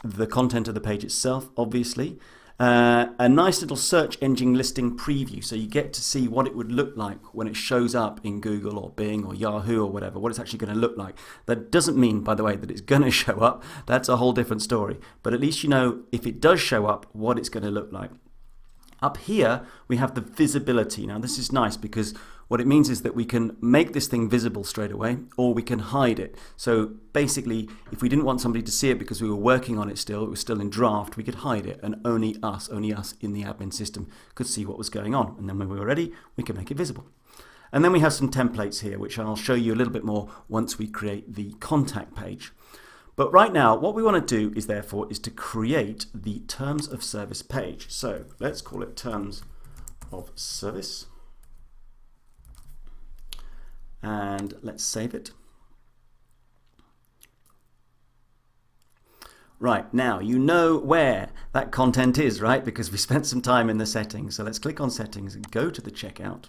the content of the page itself, obviously, a nice little search engine listing preview, so you get to see what it would look like when it shows up in Google or Bing or Yahoo or whatever, what it's actually going to look like. That doesn't mean, by the way, that it's going to show up. That's a whole different story. But at least you know, if it does show up, what it's going to look like. Up here, we have the visibility. Now, this is nice because what it means is that we can make this thing visible straight away, or we can hide it. So basically, if we didn't want somebody to see it because we were working on it still, it was still in draft, we could hide it, and only us in the admin system could see what was going on. And then when we were ready, we could make it visible. And then we have some templates here, which I'll show you a little bit more once we create the contact page. But right now, what we want to do is therefore is to create the terms of service page. So let's call it terms of service. And let's save it. Right, now you know where that content is, right? Because we spent some time in the settings. So let's click on settings and go to the checkout.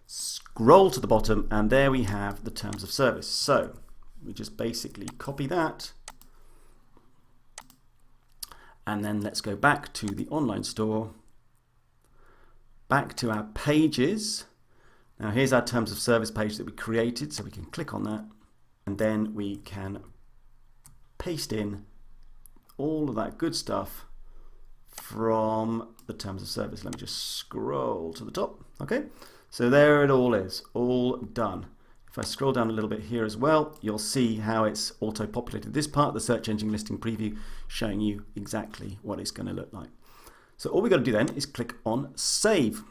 Scroll to the bottom, and there we have the terms of service. So we just basically copy that, and then let's go back to the online store, back to our pages. Now here's our terms of service page that we created, so we can click on that, and then we can paste in all of that good stuff from the terms of service. Let me just scroll to the top. Okay. So there it all is, all done. If I scroll down a little bit here as well, you'll see how it's auto-populated this part, the search engine listing preview, showing you exactly what it's going to look like. So all we've got to do then is click on Save.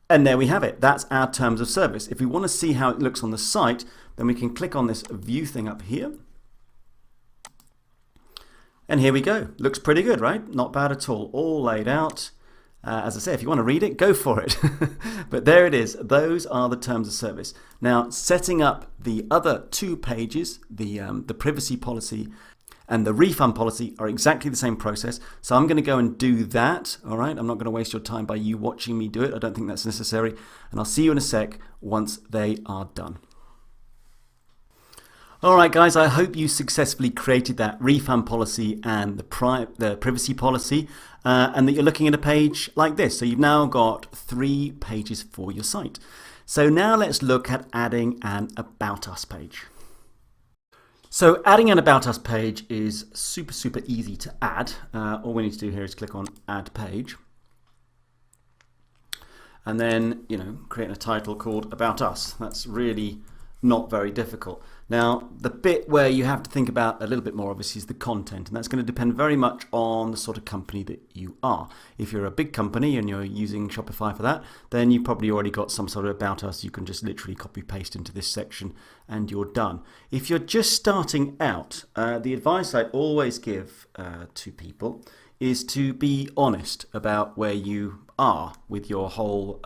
And there we have it. That's our terms of service. If we want to see how it looks on the site, then we can click on this view thing up here. And here we go. Looks pretty good, right? Not bad at all laid out. As I say, if you want to read it, go for it. But there it is. Those are the terms of service. Now, setting up the other 2 pages, the privacy policy and the refund policy, are exactly the same process. So I'm going to go and do that. All right. I'm not going to waste your time by you watching me do it. I don't think that's necessary. And I'll see you in a sec once they are done. All right, guys, I hope you successfully created that refund policy and the privacy policy, and that you're looking at a page like this. So you've now got 3 pages for your site. So now let's look at adding an About Us page. So adding an About Us page is super easy to add. All we need to do here is click on Add Page. And then, create a title called About Us. That's really not very difficult. Now, the bit where you have to think about a little bit more, obviously, is the content, and that's going to depend very much on the sort of company that you are. If you're a big company and you're using Shopify for that, then you've probably already got some sort of about us. You can just literally copy paste into this section and you're done. If you're just starting out, the advice I always give to people is to be honest about where you are with your whole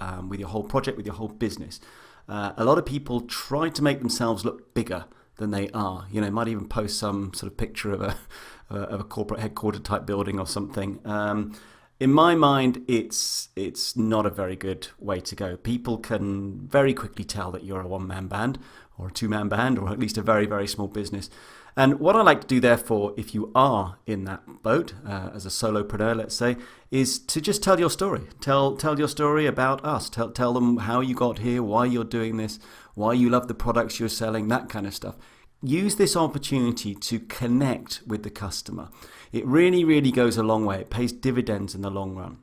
project, with your whole business. A lot of people try to make themselves look bigger than they are. You know, might even post some sort of picture of a corporate headquarter type building or something. In my mind, it's not a very good way to go. People can very quickly tell that you're a one-man band or a two-man band, or at least a very, very small business. And what I like to do, therefore, if you are in that boat, as a solopreneur, let's say, is to just tell your story. Tell your story about us. Tell them how you got here, why you're doing this, why you love the products you're selling, that kind of stuff. Use this opportunity to connect with the customer. It really, really goes a long way. It pays dividends in the long run.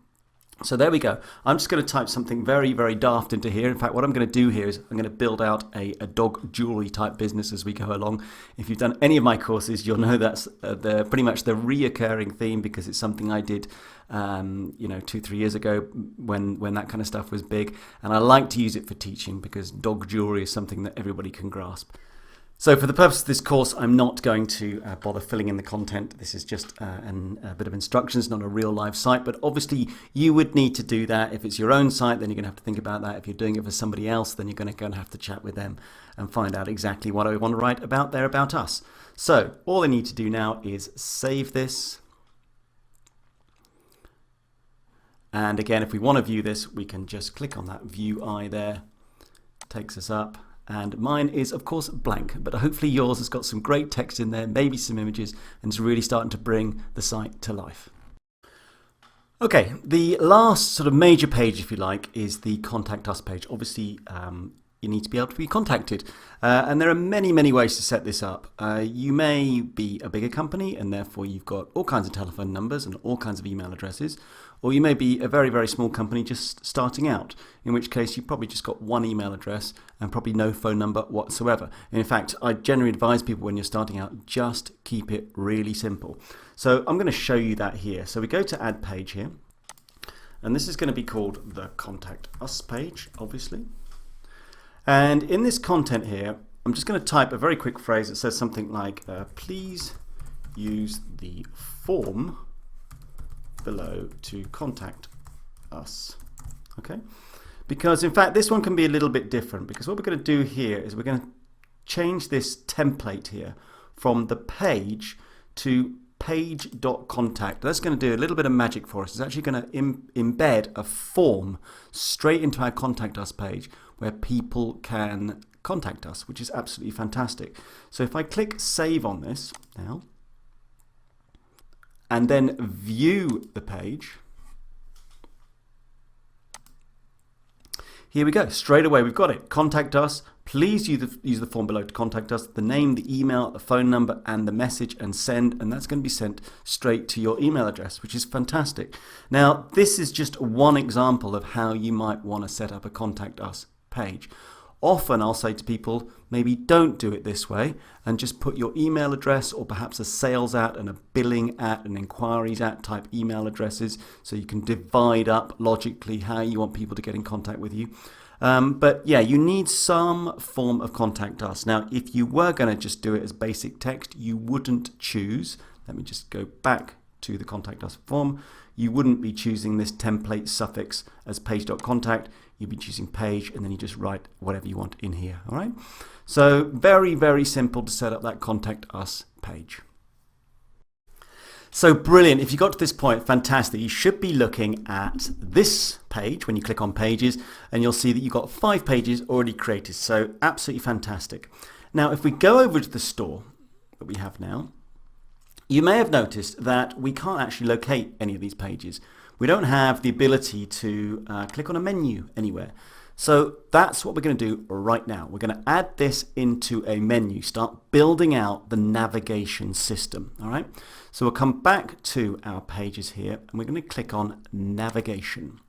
So there we go. I'm just going to type something very, very daft into here. In fact, what I'm going to do here is I'm going to build out a dog jewelry type business as we go along. If you've done any of my courses, you'll know that's pretty much the reoccurring theme, because it's something I did 2-3 years ago when that kind of stuff was big. And I like to use it for teaching because dog jewelry is something that everybody can grasp. So for the purpose of this course, I'm not going to bother filling in the content. This is just a bit of instructions, not a real live site. But obviously, you would need to do that. If it's your own site, then you're going to have to think about that. If you're doing it for somebody else, then you're going to have to chat with them and find out exactly what I want to write about there about us. So all I need to do now is save this. And again, if we want to view this, we can just click on that view eye there. Takes us up. And mine is, of course, blank, but hopefully yours has got some great text in there, maybe some images, and it's really starting to bring the site to life. Okay, the last sort of major page, if you like, is the Contact Us page. Obviously, you need to be able to be contacted. And there are many, many ways to set this up. You may be a bigger company and therefore you've got all kinds of telephone numbers and all kinds of email addresses. Or you may be a very, very small company just starting out, in which case you've probably just got one email address and probably no phone number whatsoever. And in fact, I generally advise people when you're starting out, just keep it really simple. So I'm going to show you that here. So we go to Add Page here. And this is going to be called the Contact Us page, obviously. And in this content here, I'm just going to type a very quick phrase that says something like, please use the form below to contact us. Okay? Because in fact, this one can be a little bit different, because what we're going to do here is we're going to change this template here from the page to page.contact. That's going to do a little bit of magic for us. It's actually going to embed a form straight into our Contact Us page where people can contact us, which is absolutely fantastic. So if I click Save on this now, and then view the page, here we go. Straight away, we've got it. Contact us. Please use the form below to contact us. The name, the email, the phone number, and the message, and send. And that's going to be sent straight to your email address, which is fantastic. Now, this is just one example of how you might want to set up a Contact Us page. Often I'll say to people, maybe don't do it this way and just put your email address or perhaps a sales at and a billing at and inquiries at type email addresses, so you can divide up logically how you want people to get in contact with you. But yeah, you need some form of Contact Us. Now, if you were going to just do it as basic text, you wouldn't choose, let me just go back to the Contact Us form, you wouldn't be choosing this template suffix as page.contact. You'd be choosing page, and then you just write whatever you want in here. All right. So very, very simple to set up that Contact Us page. So brilliant. If you got to this point, fantastic. You should be looking at this page when you click on pages, and you'll see that you've got 5 pages already created. So absolutely fantastic. Now, if we go over to the store that we have now, you may have noticed that we can't actually locate any of these pages. We don't have the ability to click on a menu anywhere. So that's what we're going to do right now. We're going to add this into a menu, start building out the navigation system. All right. So we'll come back to our pages here, and we're going to click on navigation.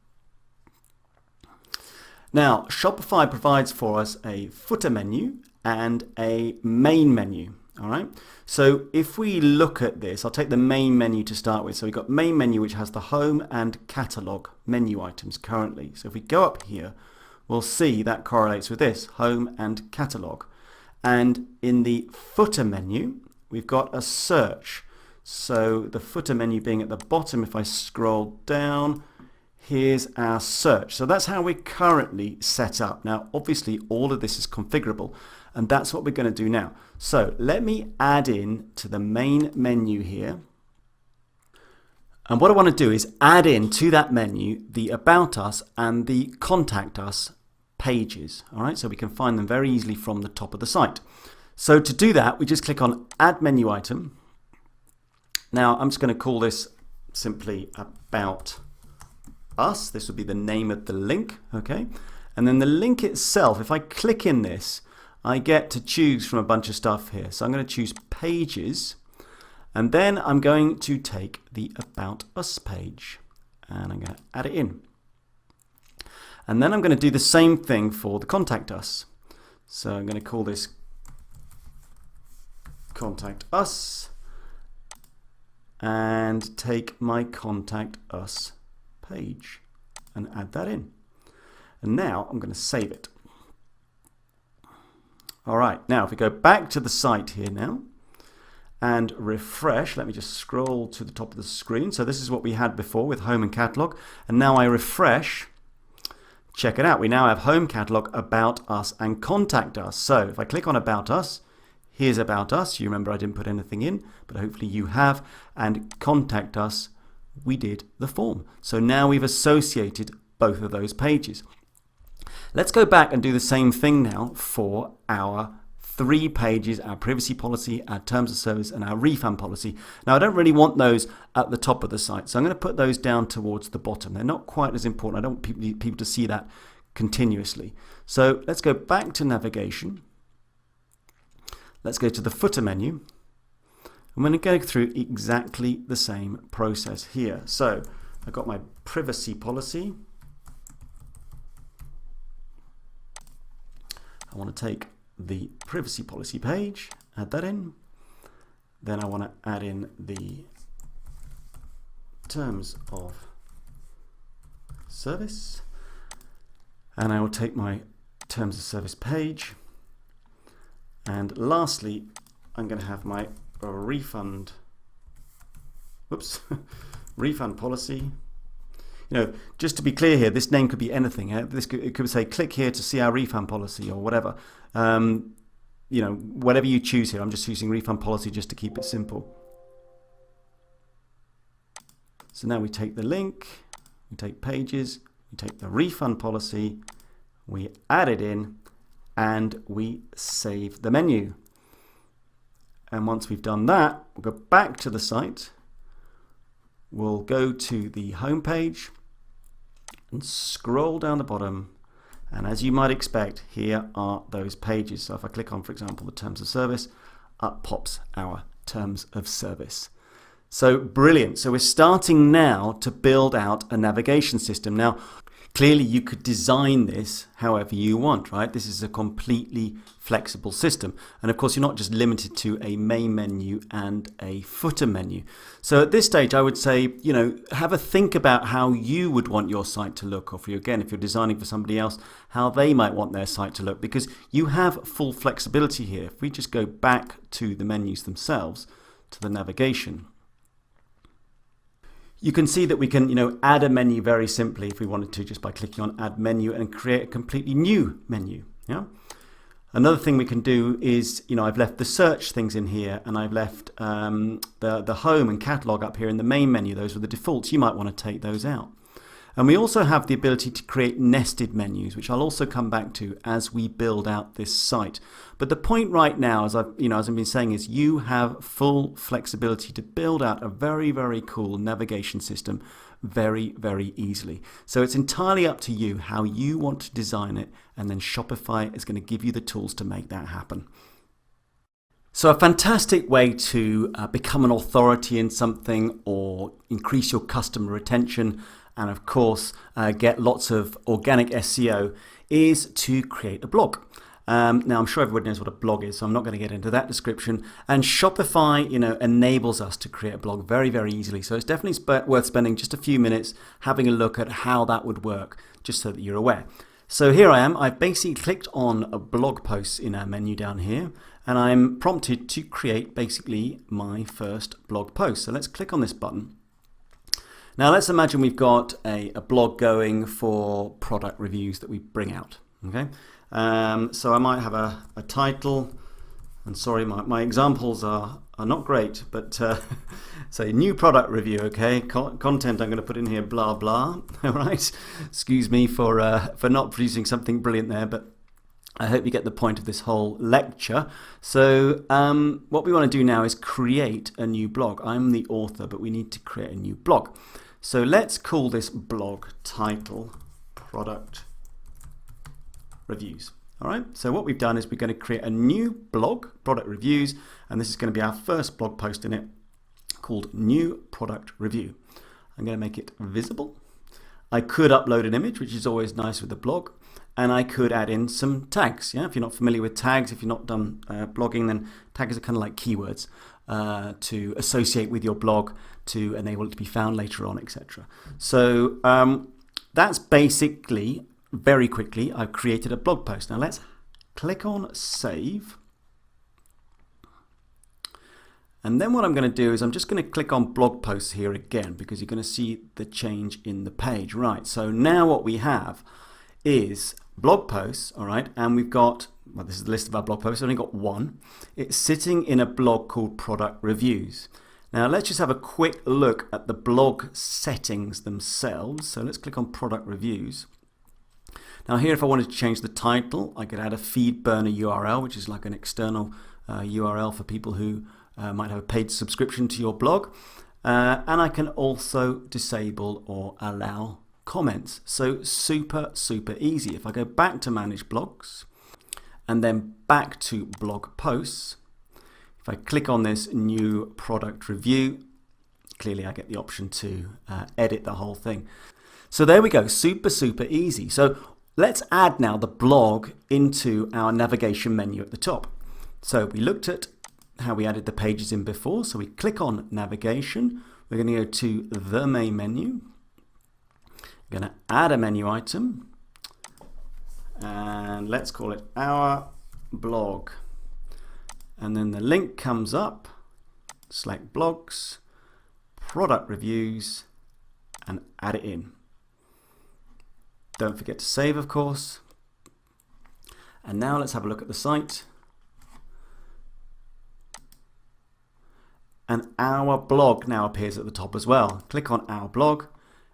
Now, Shopify provides for us a footer menu and a main menu. All right. So if we look at this, I'll take the main menu to start with. So we've got main menu, which has the home and catalog menu items currently. So if we go up here, we'll see that correlates with this, home and catalog. And in the footer menu, we've got a search. So the footer menu being at the bottom, if I scroll down, here's our search. So that's how we're currently set up. Now, obviously, all of this is configurable, and that's what we're going to do now. So let me add in to the main menu here. And what I want to do is add in to that menu the About Us and the Contact Us pages. All right, so we can find them very easily from the top of the site. So to do that, we just click on Add Menu Item. Now, I'm just going to call this simply About Us. This would be the name of the link, okay? And then the link itself, if I click in this, I get to choose from a bunch of stuff here. So I'm going to choose Pages, and then I'm going to take the About Us page, and I'm going to add it in. And then I'm going to do the same thing for the Contact Us. So I'm going to call this Contact Us, and take my Contact Us page and add that in. And now I'm going to save it. All right, now if we go back to the site here now and refresh, let me just scroll to the top of the screen. So this is what we had before with home and catalog. And now I refresh, check it out. We now have home, catalog, About Us and Contact Us. So if I click on About Us, here's About Us. You remember I didn't put anything in, but hopefully you have. And Contact Us, we did the form. So now we've associated both of those pages. Let's go back and do the same thing now for our 3 pages, our privacy policy, our terms of service, and our refund policy. Now, I don't really want those at the top of the site, so I'm going to put those down towards the bottom. They're not quite as important. I don't want people to see that continuously. So let's go back to navigation. Let's go to the footer menu. I'm going to go through exactly the same process here. So I've got my privacy policy. I want to take the privacy policy page, add that in. Then I want to add in the terms of service. And I will take my terms of service page. And lastly, I'm going to have my refund policy. You know, just to be clear here, this name could be anything. It could say, click here to see our refund policy or whatever. You know, whatever you choose here. I'm just using refund policy just to keep it simple. So now we take the link, we take pages, we take the refund policy, we add it in, and we save the menu. And once we've done that, we'll go back to the site. We'll go to the home page and scroll down the bottom. And as you might expect, here are those pages. So if I click on, for example, the terms of service, up pops our terms of service. So brilliant. So we're starting now to build out a navigation system. Now, clearly you could design this however you want, right? This is a completely flexible system. And of course, you're not just limited to a main menu and a footer menu. So at this stage, I would say, you know, have a think about how you would want your site to look, or for you, again, if you're designing for somebody else, how they might want their site to look, because you have full flexibility here. If we just go back to the menus themselves, to the navigation, you can see that we can, you know, add a menu very simply if we wanted to, just by clicking on Add Menu and create a completely new menu. Yeah. Another thing we can do is, you know, I've left the search things in here, and I've left the home and catalog up here in the main menu. Those were the defaults. You might want to take those out. And we also have the ability to create nested menus, which I'll also come back to as we build out this site. But the point right now, as I've been saying, is you have full flexibility to build out a very, very cool navigation system very, very easily. So it's entirely up to you how you want to design it, and then Shopify is going to give you the tools to make that happen. So a fantastic way to become an authority in something, or increase your customer retention, and of course get lots of organic SEO, is to create a blog. Now, I'm sure everybody knows what a blog is, so I'm not going to get into that description. And Shopify, enables us to create a blog very, very easily. So it's definitely worth spending just a few minutes having a look at how that would work, just so that you're aware. So here I am. I've basically clicked on a blog post in our menu down here, and I'm prompted to create basically my first blog post. So let's click on this button. Now let's imagine we've got a blog going for product reviews that we bring out. Okay. So I might have a title, and sorry, my examples are not great, but say new product review, okay? Content I'm going to put in here, blah blah. All right, excuse me for not producing something brilliant there, but I hope you get the point of this whole lecture. So what we want to do now is create a new blog. I'm the author, but we need to create a new blog. So let's call this blog title product reviews. All right, so what we've done is we're going to create a new blog, product reviews, and this is going to be our first blog post in it called new product review. I'm going to make it visible. I could upload an image, which is always nice with the blog, and I could add in some tags. Yeah, if you're not familiar with tags, if you've not done blogging, then tags are kind of like keywords to associate with your blog to enable it to be found later on, etc. So that's basically, very quickly, I've created a blog post. Now let's click on save. And then what I'm going to do is I'm just going to click on blog posts here again, because you're going to see the change in the page. Right, so now what we have is blog posts, all right, and we've got, well, this is the list of our blog posts. I've only got one. It's sitting in a blog called product reviews. Now let's just have a quick look at the blog settings themselves. So let's click on product reviews. Now here, if I wanted to change the title, I could add a feed burner URL, which is like an external URL for people who might have a paid subscription to your blog. And I can also disable or allow comments. So super, super easy. If I go back to manage blogs and then back to blog posts, if I click on this new product review, clearly I get the option to edit the whole thing. So there we go, super, super easy. So let's add now the blog into our navigation menu at the top. So we looked at how we added the pages in before. So we click on navigation. We're going to go to the main menu. We're going to add a menu item. And let's call it our blog. And then the link comes up. Select blogs, product reviews, and add it in. Don't forget to save, of course. And now let's have a look at the site. And our blog now appears at the top as well. Click on our blog,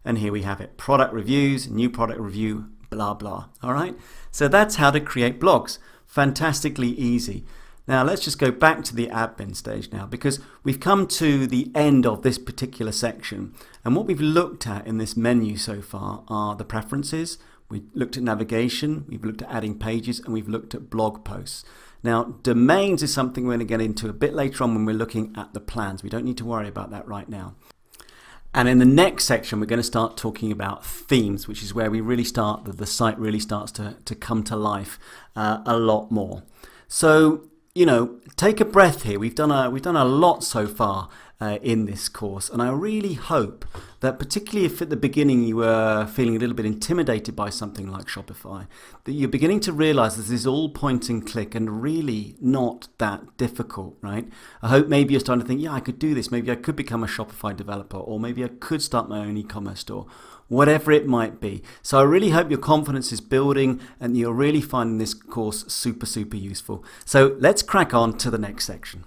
and here we have it. Product reviews, new product review, blah, blah. All right. So that's how to create blogs. Fantastically easy. Now let's just go back to the admin stage now, because we've come to the end of this particular section, and what we've looked at in this menu so far are the preferences. We looked at navigation, we've looked at adding pages, and we've looked at blog posts. Now domains is something we're going to get into a bit later on when we're looking at the plans. We don't need to worry about that right now. And in the next section we're going to start talking about themes, which is where we really start, the site really starts to come to life a lot more. So take a breath here. We've done a lot so far in this course, and I really hope that, particularly if at the beginning you were feeling a little bit intimidated by something like Shopify, that you're beginning to realize this is all point and click and really not that difficult, right? I hope maybe you're starting to think, yeah, I could do this. Maybe I could become a Shopify developer, or maybe I could start my own e-commerce store, whatever it might be. So I really hope your confidence is building and you're really finding this course super, super useful. So let's crack on to the next section.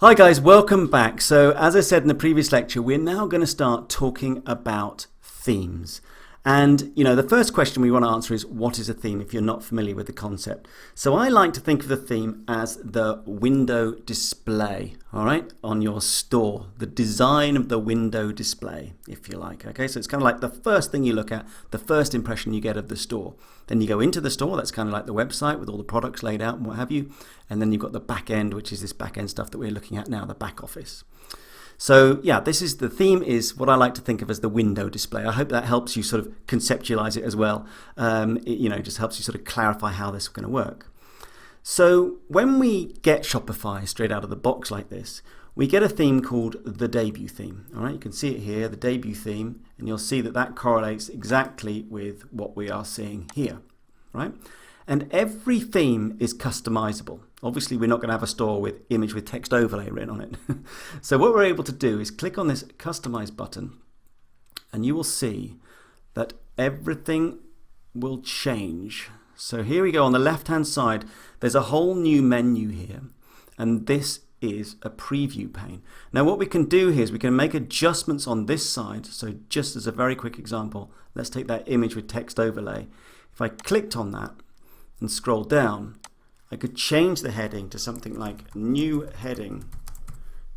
Hi guys, welcome back. So as I said in the previous lecture, we're now going to start talking about themes. And the first question we want to answer is, what is a theme, if you're not familiar with the concept? So I like to think of the theme as the window display, all right, on your store, the design of the window display, if you like. Okay, so it's kind of like the first thing you look at, the first impression you get of the store. Then you go into the store, that's kind of like the website with all the products laid out and what have you. And then you've got the back end, which is this back end stuff that we're looking at now, the back office. So yeah, this is the theme is what I like to think of as the window display. I hope that helps you sort of conceptualize it as well. It just helps you sort of clarify how this is going to work. So when we get Shopify straight out of the box like this, we get a theme called the debut theme. All right, you can see it here, the debut theme, and you'll see that that correlates exactly with what we are seeing here, right? And every theme is customizable. Obviously, we're not going to have a store with image with text overlay written on it. So what we're able to do is click on this customize button, and you will see that everything will change. So here we go on the left-hand side, there's a whole new menu here, and this is a preview pane. Now what we can do here is we can make adjustments on this side. So just as a very quick example, let's take that image with text overlay. If I clicked on that and scroll down, I could change the heading to something like new heading,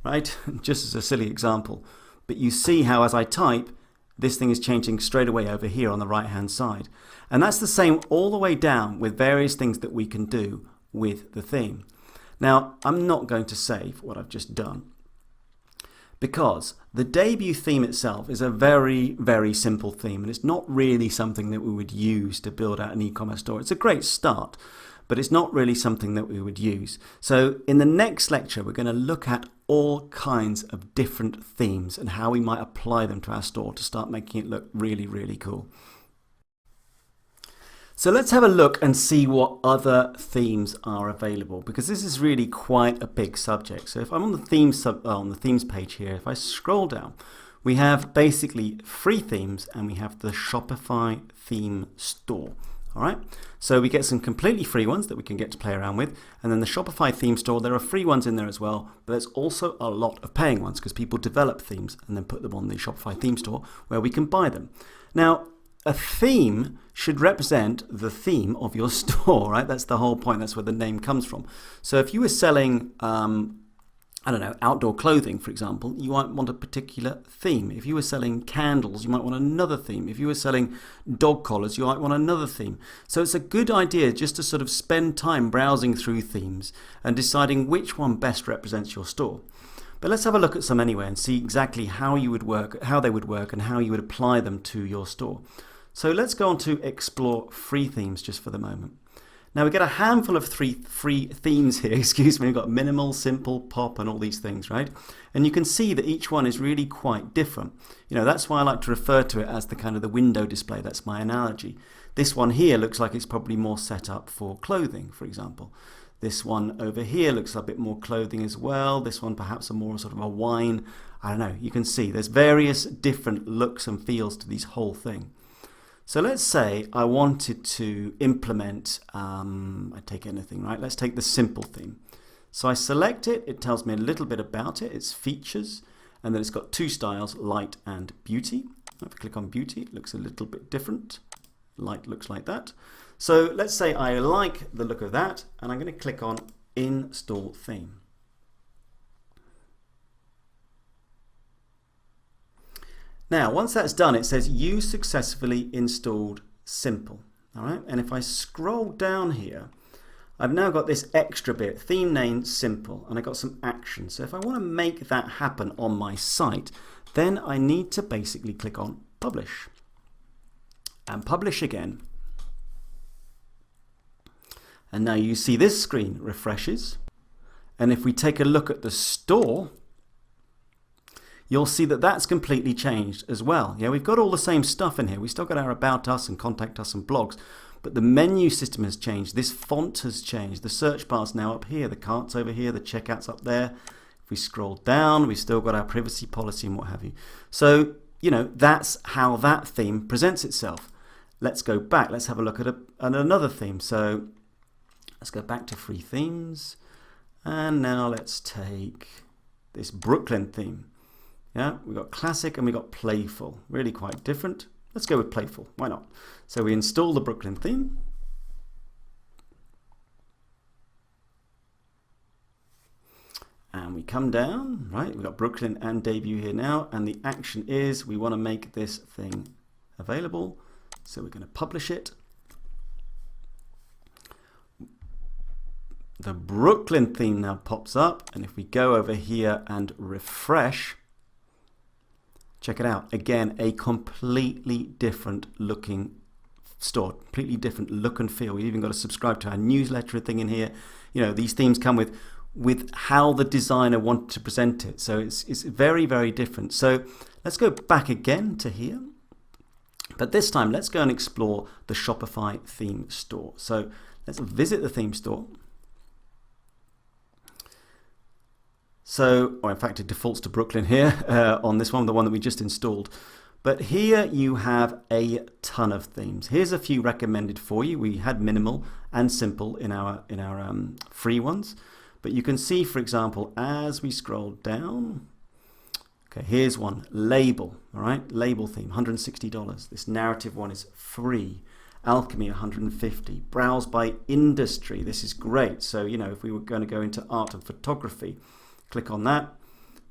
right? Just as a silly example. But you see how as I type, this thing is changing straight away over here on the right hand side. And that's the same all the way down with various things that we can do with the theme. Now, I'm not going to save what I've just done because the debut theme itself is a very, very simple theme, and it's not really something that we would use to build out an e-commerce store. It's a great start, but it's not really something that we would use. So in the next lecture, we're going to look at all kinds of different themes and how we might apply them to our store to start making it look really, really cool. So let's have a look and see what other themes are available, because this is really quite a big subject. So if I'm on the themes page here, if I scroll down, we have basically free themes and we have the Shopify theme store. All right, so we get some completely free ones that we can get to play around with, and then the Shopify theme store, there are free ones in there as well, but there's also a lot of paying ones because people develop themes and then put them on the Shopify theme store where we can buy them. Now, a theme should represent the theme of your store, right? That's the whole point. That's where the name comes from. So if you were selling, outdoor clothing, for example, you might want a particular theme. If you were selling candles, you might want another theme. If you were selling dog collars, you might want another theme. So it's a good idea just to sort of spend time browsing through themes and deciding which one best represents your store. But let's have a look at some anyway and see exactly how you would work, how they would work, and how you would apply them to your store. So let's go on to explore free themes just for the moment. Now we get a handful of free themes here, excuse me. We've got minimal, simple, pop, and all these things, right? And you can see that each one is really quite different. You know, that's why I like to refer to it as the kind of the window display. That's my analogy. This one here looks like it's probably more set up for clothing, for example. This one over here looks a bit more clothing as well. This one perhaps a more sort of a wine. I don't know. You can see there's various different looks and feels to this whole thing. So let's say I wanted to implement, I take anything, right? Let's take the simple theme. So I select it, it tells me a little bit about it, its features, and then it's got two styles, light and beauty. If I click on beauty, it looks a little bit different. Light looks like that. So let's say I like the look of that, and I'm going to click on install theme. Now, once that's done, it says you successfully installed simple. All right, and if I scroll down here, I've now got this extra bit, theme name simple, and I got some actions. So if I want to make that happen on my site, then I need to basically click on publish and publish again. And now you see this screen refreshes. And if we take a look at the store, you'll see that that's completely changed as well. Yeah, we've got all the same stuff in here. We've still got our About Us and Contact Us and blogs, but the menu system has changed. This font has changed. The search bar's now up here. The cart's over here. The checkout's up there. If we scroll down, we've still got our privacy policy and what have you. So, you know, that's how that theme presents itself. Let's go back. Let's have a look at another theme. So let's go back to free themes. And now let's take this Brooklyn theme. Yeah, we've got classic and we've got playful, really quite different. Let's go with playful, why not? So we install the Brooklyn theme. And we come down, right? We've got Brooklyn and debut here now. And the action is we want to make this thing available. So we're going to publish it. The Brooklyn theme now pops up. And if we go over here and refresh, Check it out. Again, a completely different looking store, completely different look and feel. You've even got to subscribe to our newsletter thing in here. You know, these themes come with how the designer wanted to present it. So it's very, very different. So let's go back again to here. But this time, let's go and explore the Shopify theme store. So let's visit the theme store. So, or in fact, it defaults to Brooklyn here on this one, the one that we just installed. But here you have a ton of themes. Here's a few recommended for you. We had minimal and simple in our free ones. But you can see, for example, as we scroll down, okay, here's one, label, all right? Label theme, $160. This narrative one is free. Alchemy, $150. Browse by industry. This is great. So, you know, if we were going to go into art and photography, click on that.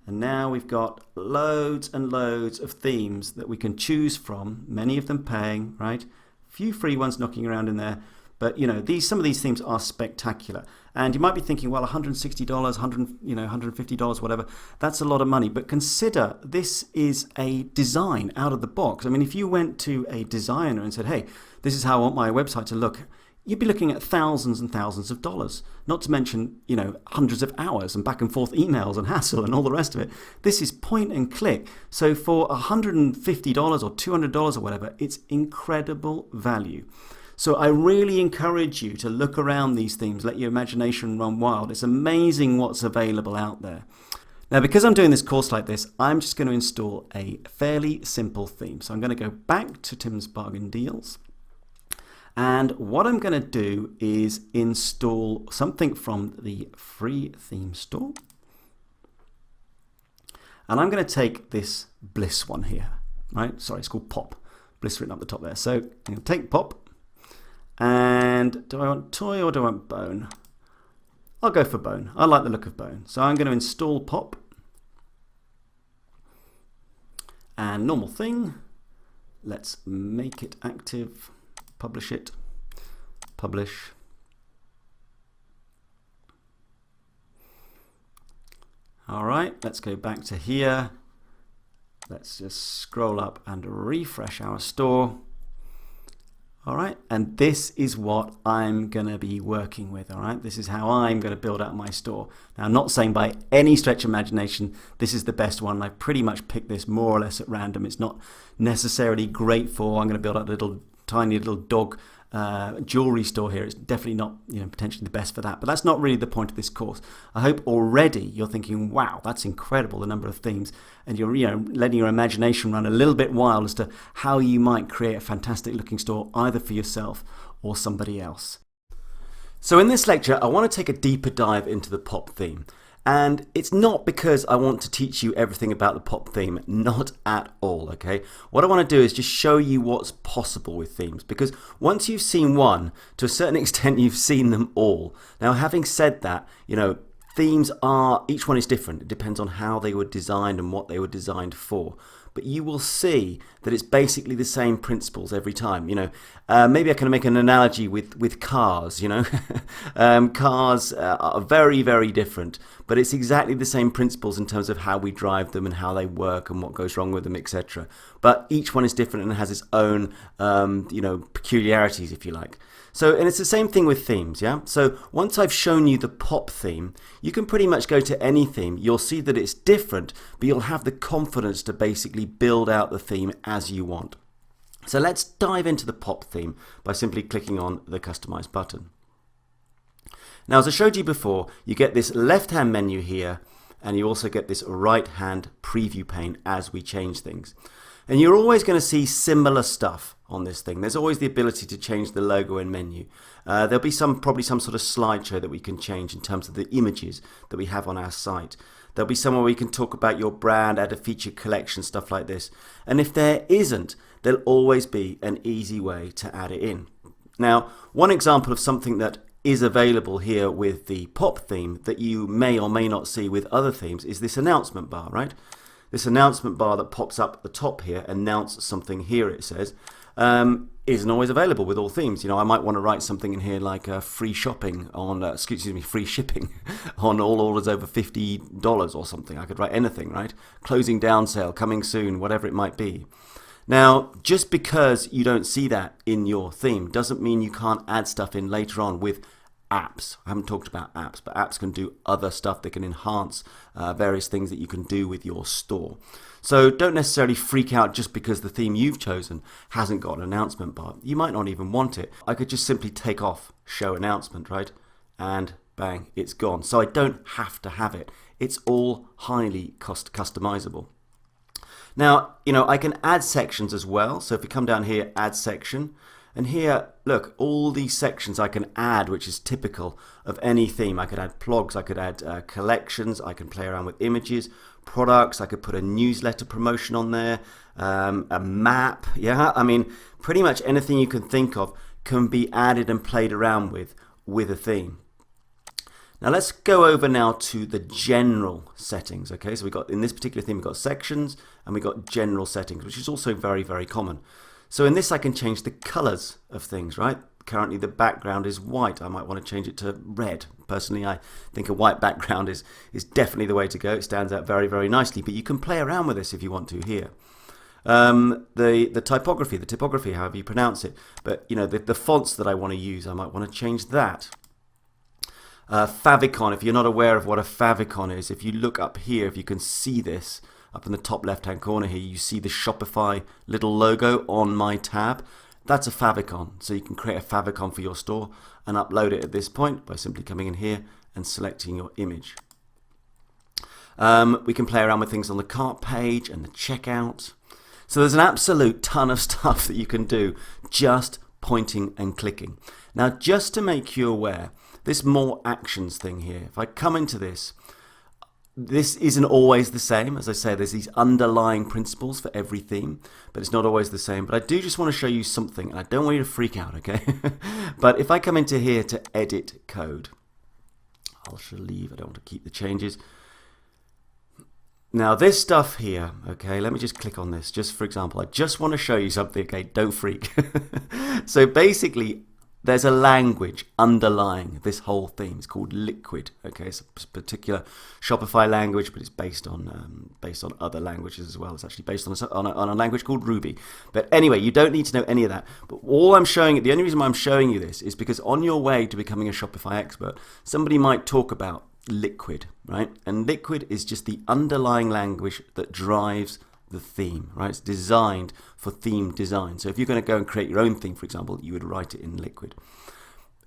And now we've got loads and loads of themes that we can choose from, many of them paying, right? A few free ones knocking around in there. But, you know, some of these themes are spectacular. And you might be thinking, well, $160, $150, whatever, that's a lot of money. But consider this is a design out of the box. I mean, if you went to a designer and said, hey, this is how I want my website to look, you'd be looking at thousands and thousands of dollars, not to mention, you know, hundreds of hours and back and forth emails and hassle and all the rest of it. This is point and click. So for $150 or $200 or whatever, it's incredible value. So I really encourage you to look around these themes, let your imagination run wild. It's amazing what's available out there. Now, because I'm doing this course like this, I'm just going to install a fairly simple theme. So I'm going to go back to Tim's Bargain Deals. And what I'm going to do is install something from the free theme store. And I'm going to take this Bliss one here, right? Sorry, it's called Pop. Bliss written up the top there. So I'm going to take Pop. And do I want toy or do I want bone? I'll go for bone. I like the look of bone. So I'm going to install Pop. And normal thing. Let's make it active. Publish it. Publish. All right, let's go back to here. Let's just scroll up and refresh our store. All right, and this is what I'm going to be working with, all right? This is how I'm going to build out my store. Now, I'm not saying by any stretch of imagination this is the best one. I pretty much picked this more or less at random. It's not necessarily great for, I'm going to build out a tiny little dog jewelry store here. It's definitely not, you know, potentially the best for that, but that's not really the point of this course. I hope already you're thinking, wow, that's incredible, the number of themes, and you're, you know, letting your imagination run a little bit wild as to how you might create a fantastic looking store either for yourself or somebody else. So in this lecture, I want to take a deeper dive into the Pop theme. And it's not because I want to teach you everything about the Pop theme, not at all, okay? What I want to do is just show you what's possible with themes, because once you've seen one, to a certain extent you've seen them all. Now, having said that, you know, themes are, each one is different. It depends on how they were designed and what they were designed for. But you will see that it's basically the same principles every time. You know, maybe I can make an analogy with cars. You know, cars are very, very different, but it's exactly the same principles in terms of how we drive them and how they work and what goes wrong with them, etc. But each one is different and has its own, you know, peculiarities, if you like. So, and it's the same thing with themes, yeah? So once I've shown you the Pop theme, you can pretty much go to any theme. You'll see that it's different, but you'll have the confidence to basically build out the theme as you want. So let's dive into the Pop theme by simply clicking on the Customize button. Now, as I showed you before, you get this left-hand menu here, and you also get this right-hand preview pane as we change things. And you're always going to see similar stuff on this thing. There's always the ability to change the logo and menu. There'll be probably some sort of slideshow that we can change in terms of the images that we have on our site. There'll be somewhere where you can talk about your brand, add a featured collection, stuff like this. And if there isn't, there'll always be an easy way to add it in. Now, one example of something that is available here with the Pop theme that you may or may not see with other themes is this announcement bar, right? This announcement bar that pops up at the top here, announce something here, it says. isn't always available with all themes. I might want to write something in here like free shopping on, free shipping on all orders over $50 or something. I could write anything, right? Closing down sale, coming soon, whatever it might be. Now, just because you don't see that in your theme doesn't mean you can't add stuff in later on with apps. I haven't talked about apps, but apps can do other stuff. They can enhance various things that you can do with your store. So don't necessarily freak out just because the theme you've chosen hasn't got an announcement bar. You might not even want it. I could just simply take off show announcement, right? And bang, it's gone. So I don't have to have it. It's all highly customizable. Now, I can add sections as well. So if we come down here, add section, and here, look, all these sections I can add, which is typical of any theme. I could add blogs, I could add collections, I can play around with images, products, I could put a newsletter promotion on there, a map, yeah? I mean, pretty much anything you can think of can be added and played around with a theme. Now let's go over now to the general settings, okay? So in this particular theme, we've got sections and we've got general settings, which is also very, very common. So in this, I can change the colors of things, right? Currently the background is white. I might want to change it to red. Personally, I think a white background is definitely the way to go. It stands out very, very nicely, but you can play around with this if you want to here. The typography, however you pronounce it, but the fonts that I want to use, I might want to change that. Favicon, if you're not aware of what a favicon is, if you look up here, if you can see this, up in the top left hand corner here, you see the Shopify little logo on my tab. That's a favicon. So you can create a favicon for your store and upload it at this point by simply coming in here and selecting your image. We can play around with things on the cart page and the checkout. So there's an absolute ton of stuff that you can do just pointing and clicking. Now, just to make you aware, this more actions thing here, if I come into this isn't always the same. As I say, there's these underlying principles for every theme, but it's not always the same. But I do just want to show you something, and I don't want you to freak out, okay? But if I come into here to edit code, I'll just leave. I don't want to keep the changes. Now this stuff here, okay, let me just click on this. Just for example, I just want to show you something, okay? Don't freak. So basically, there's a language underlying this whole theme. It's called Liquid. Okay, it's a particular Shopify language, but it's based on other languages as well. It's actually based on a language called Ruby. But anyway, you don't need to know any of that. But all I'm showing you, the only reason why I'm showing you this is because on your way to becoming a Shopify expert, somebody might talk about Liquid, right? And Liquid is just the underlying language that drives the theme, right? It's designed for theme design. So if you're going to go and create your own theme, for example, you would write it in Liquid.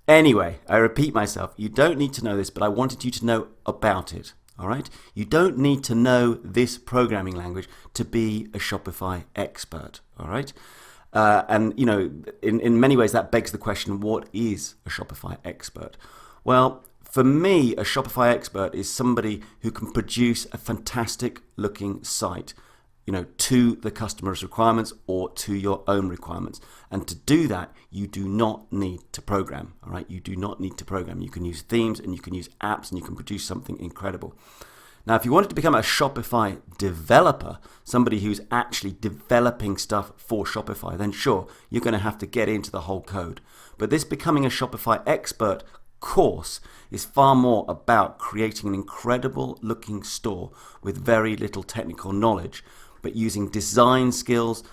Anyway, I repeat myself, you don't need to know this, but I wanted you to know about it, all right? You don't need to know this programming language to be a Shopify expert, all right? And, in many ways, that begs the question, what is a Shopify expert? Well, for me, a Shopify expert is somebody who can produce a fantastic looking site to the customer's requirements or to your own requirements. And to do that, you do not need to program, all right? You do not need to program. You can use themes and you can use apps and you can produce something incredible. Now, if you wanted to become a Shopify developer, somebody who's actually developing stuff for Shopify, then sure, you're going to have to get into the whole code. But this becoming a Shopify expert course is far more about creating an incredible looking store with very little technical knowledge, but using design skills,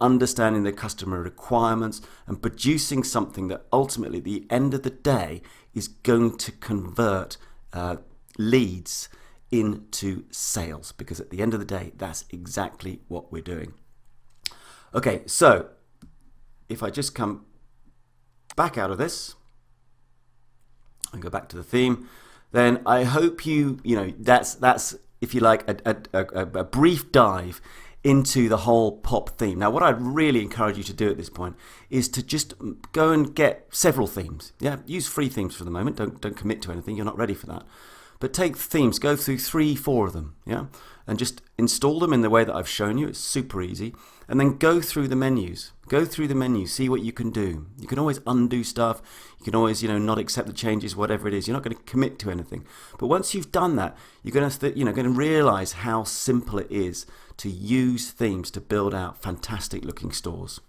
understanding the customer requirements and producing something that ultimately at the end of the day is going to convert leads into sales, because at the end of the day, that's exactly what we're doing. Okay, so if I just come back out of this and go back to the theme, then I hope that's if you like a brief dive into the whole pop theme. Now, what I'd really encourage you to do at this point is to just go and get several themes. Yeah, use free themes for the moment. Don't commit to anything. You're not ready for that. But take themes, go through 3-4 of them, yeah, and just install them in the way that I've shown you. It's super easy. And then go through the menus. Go through the menus, see what you can do. You can always undo stuff. You can always, not accept the changes, whatever it is. You're not going to commit to anything. But once you've done that, you're going to realize how simple it is to use themes to build out fantastic looking stores.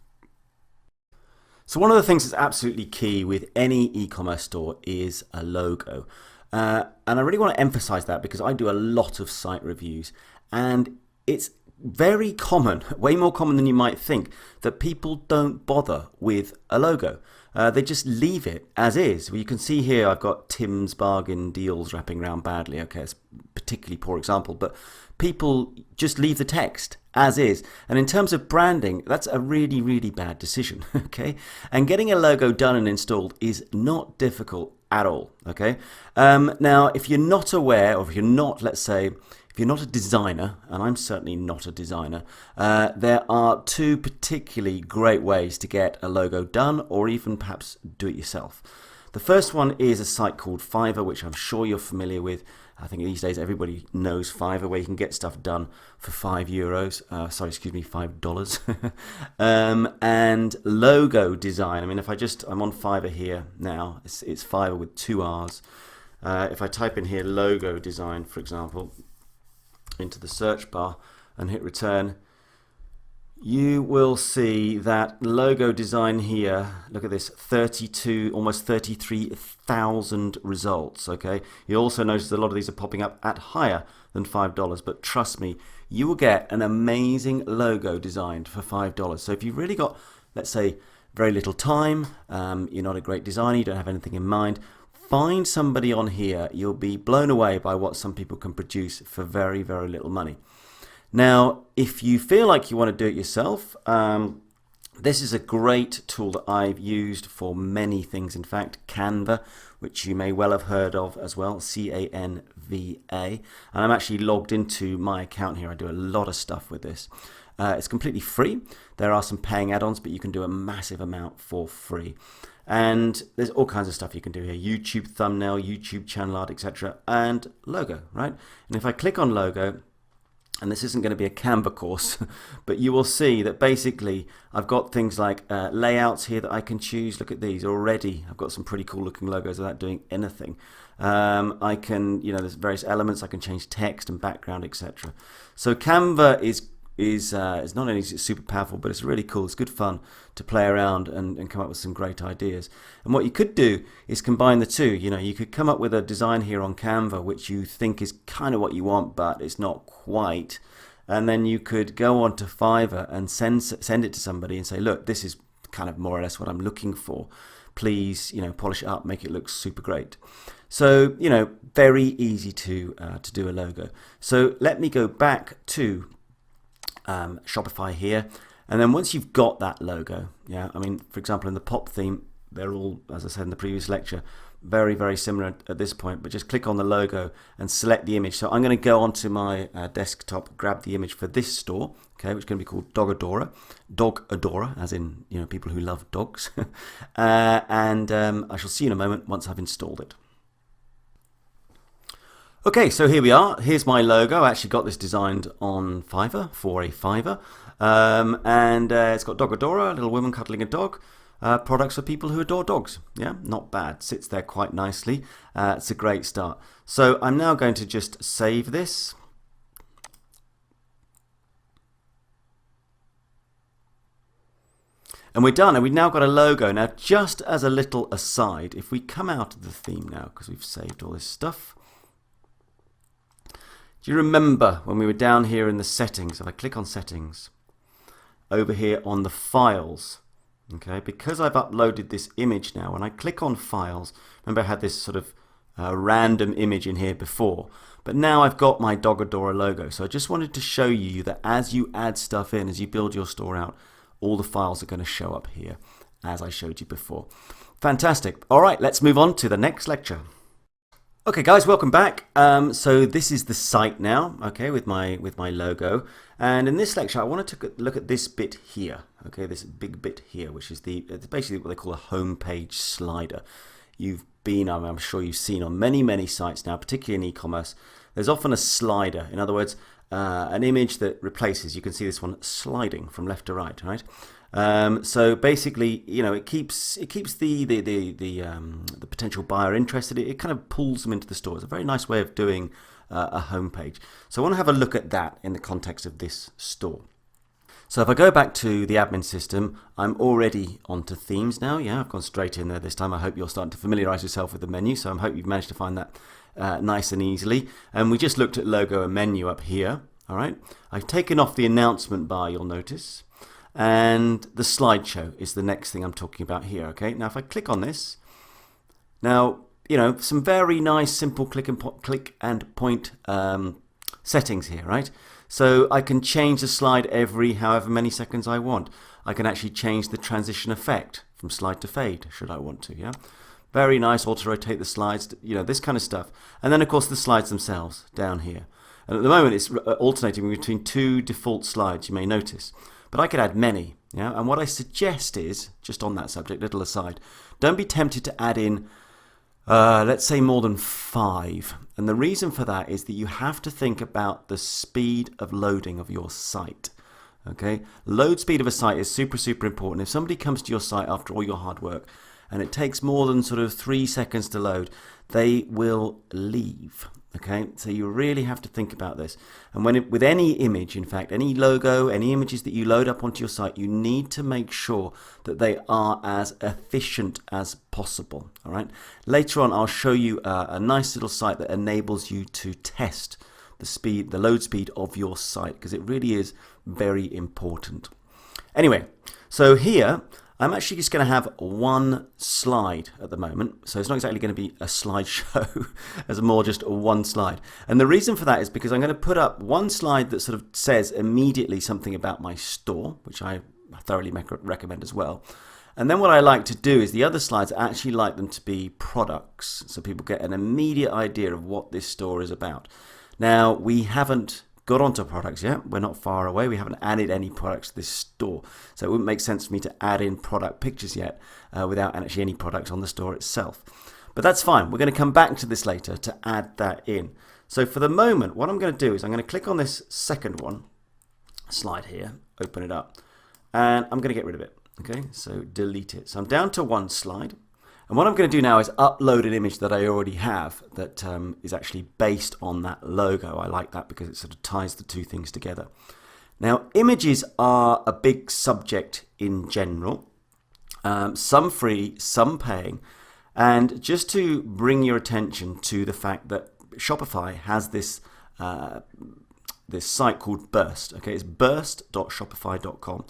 So one of the things that's absolutely key with any e-commerce store is a logo. And I really want to emphasize that because I do a lot of site reviews, and it's very common, way more common than you might think, that people don't bother with a logo. They just leave it as is. Well, you can see here I've got Tim's bargain deals wrapping around badly. Okay, it's a particularly poor example, but people just leave the text as is. And in terms of branding, that's a really, really bad decision. Okay, and getting a logo done and installed is not difficult at all. Okay, now if you're not aware, or if you're not, let's say, if you're not a designer, and I'm certainly not a designer, there are two particularly great ways to get a logo done, or even perhaps do it yourself. The first one is a site called Fiverr, which I'm sure you're familiar with. I think these days everybody knows Fiverr, where you can get stuff done for $5. And logo design. I mean, if I'm on Fiverr here now. It's Fiverr with 2 R's. If I type in here logo design, for example, into the search bar and hit return, you will see that logo design here. Look at this, 32, almost 33,000 results. Okay, you also notice a lot of these are popping up at higher than $5, but trust me, you will get an amazing logo designed for $5. So if you've really got, let's say, very little time, you're not a great designer, you don't have anything in mind, find somebody on here. You'll be blown away by what some people can produce for very, very little money. Now, if you feel like you want to do it yourself, this is a great tool that I've used for many things. In fact, Canva, which you may well have heard of as well, Canva. And I'm actually logged into my account here. I do a lot of stuff with this. It's completely free. There are some paying add-ons, but you can do a massive amount for free. And there's all kinds of stuff you can do here. YouTube thumbnail, YouTube channel art, etc. And logo, right? And if I click on logo, and this isn't going to be a Canva course, but you will see that basically I've got things like layouts here that I can choose. Look at these already. I've got some pretty cool looking logos without doing anything. I can, there's various elements. I can change text and background, etc. So Canva is not only is it super powerful, but it's really cool. It's good fun to play around and come up with some great ideas. And what you could do is combine the two. You could come up with a design here on Canva which you think is kind of what you want, but it's not quite. And then you could go on to Fiverr and send it to somebody and say, look, this is kind of more or less what I'm looking for. Please, polish it up, make it look super great. So, very easy to do a logo. So let me go back to Shopify here, and then once you've got that logo, for example, in the pop theme, they're all, as I said in the previous lecture, very, very similar at this point, but just click on the logo and select the image. So I'm going to go onto my desktop, grab the image for this store, okay, which is going to be called Dog Adorer, as in, people who love dogs. And I shall see you in a moment once I've installed it. Okay, so here we are. Here's my logo. I actually got this designed on Fiverr for a Fiverr. And it's got Dog Adorer, a little woman cuddling a dog. Products for people who adore dogs. Yeah, not bad. Sits there quite nicely. It's a great start. So I'm now going to just save this. And we're done, and we've now got a logo. Now, just as a little aside, if we come out of the theme now, because we've saved all this stuff, do you remember when we were down here in the settings? If I click on settings, over here on the files, okay, because I've uploaded this image now, when I click on files, remember I had this sort of random image in here before, but now I've got my Dog Adorer logo. So I just wanted to show you that as you add stuff in, as you build your store out, all the files are going to show up here, as I showed you before. Fantastic. All right, let's move on to the next lecture. Okay guys, welcome back. So this is the site now, okay, with my logo. And in this lecture, I wanted to look at this bit here, okay, this big bit here, which is it's basically what they call a home page slider. I'm sure you've seen on many sites now, particularly in e-commerce, there's often a slider. In other words, an image that replaces, you can see this one sliding from left to right, right? So basically, it keeps the potential buyer interested. It kind of pulls them into the store. It's a very nice way of doing a homepage. So I want to have a look at that in the context of this store. So if I go back to the admin system, I'm already onto themes now. Yeah, I've gone straight in there this time. I hope you're starting to familiarize yourself with the menu. So I hope you've managed to find that nice and easily. And we just looked at logo and menu up here. All right. I've taken off the announcement bar, you'll notice. And the slideshow is the next thing I'm talking about here. Okay. Now, if I click on this, now, you know, some very nice, simple click and point settings here, right? So I can change the slide every however many seconds I want. I can actually change the transition effect from slide to fade, should I want to, yeah? Very nice, auto-rotate the slides, you know, this kind of stuff. And then, of course, the slides themselves down here. And at the moment, it's alternating between two default slides, you may notice. But I could add many, yeah? And what I suggest is, just on that subject, little aside, don't be tempted to add in let's say more than 5. And the reason for that is that you have to think about the speed of loading of your site. Okay, load speed of a site is super important. If somebody comes to your site after all your hard work and it takes more than sort of 3 seconds to load, they will leave. Okay, so you really have to think about this. And with any image, in fact, any logo, any images that you load up onto your site, you need to make sure that they are as efficient as possible. All right. Later on, I'll show you a nice little site that enables you to test the load speed of your site, because it really is very important. Anyway, so here, I'm actually just going to have one slide at the moment. So it's not exactly going to be a slideshow, as more just one slide. And the reason for that is because I'm going to put up one slide that sort of says immediately something about my store, which I thoroughly recommend as well. And then what I like to do is the other slides, I actually like them to be products, so people get an immediate idea of what this store is about. Now, we haven't got onto products yet. We're not far away. We haven't added any products to this store. So it wouldn't make sense for me to add in product pictures yet without actually any products on the store itself. But that's fine. We're going to come back to this later to add that in. So for the moment, what I'm going to do is I'm going to click on this second slide here, open it up, and I'm going to get rid of it. Okay, so delete it. So I'm down to one slide. And what I'm going to do now is upload an image that I already have that is actually based on that logo. I like that because it sort of ties the two things together. Now, images are a big subject in general. Some free, some paying. And just to bring your attention to the fact that Shopify has this site called Burst. Okay, it's burst.shopify.com.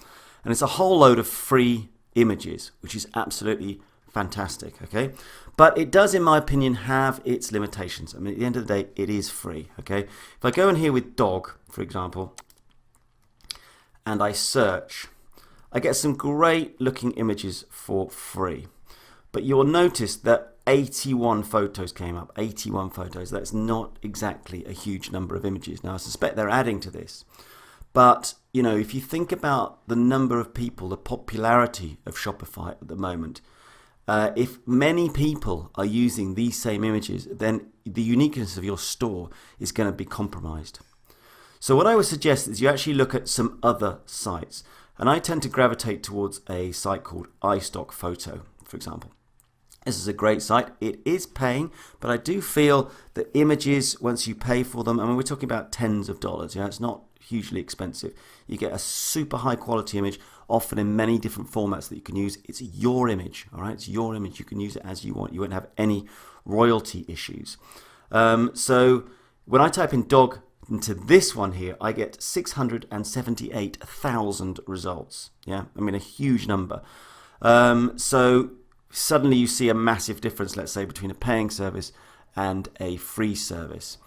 And it's a whole load of free images, which is absolutely fantastic, okay? But it does, in my opinion, have its limitations. I mean, at the end of the day, it is free, okay? If I go in here with dog, for example, and I search, I get some great looking images for free. But you'll notice that 81 photos came up, 81 photos. That's not exactly a huge number of images. Now, I suspect they're adding to this. But, you know, if you think about the number of people, the popularity of Shopify at the moment, if many people are using these same images, then the uniqueness of your store is going to be compromised. So what I would suggest is you actually look at some other sites. And I tend to gravitate towards a site called iStock Photo, for example. This is a great site. It is paying, but I do feel that images, once you pay for them, I mean, we're talking about tens of dollars. Yeah, it's not hugely expensive. You get a super high quality image, often in many different formats that you can use. It's your image, all right? It's your image. You can use it as you want. You won't have any royalty issues. So when I type in dog into this one here, I get 678,000 results. Yeah, I mean, a huge number. So suddenly you see a massive difference, let's say, between a paying service and a free service.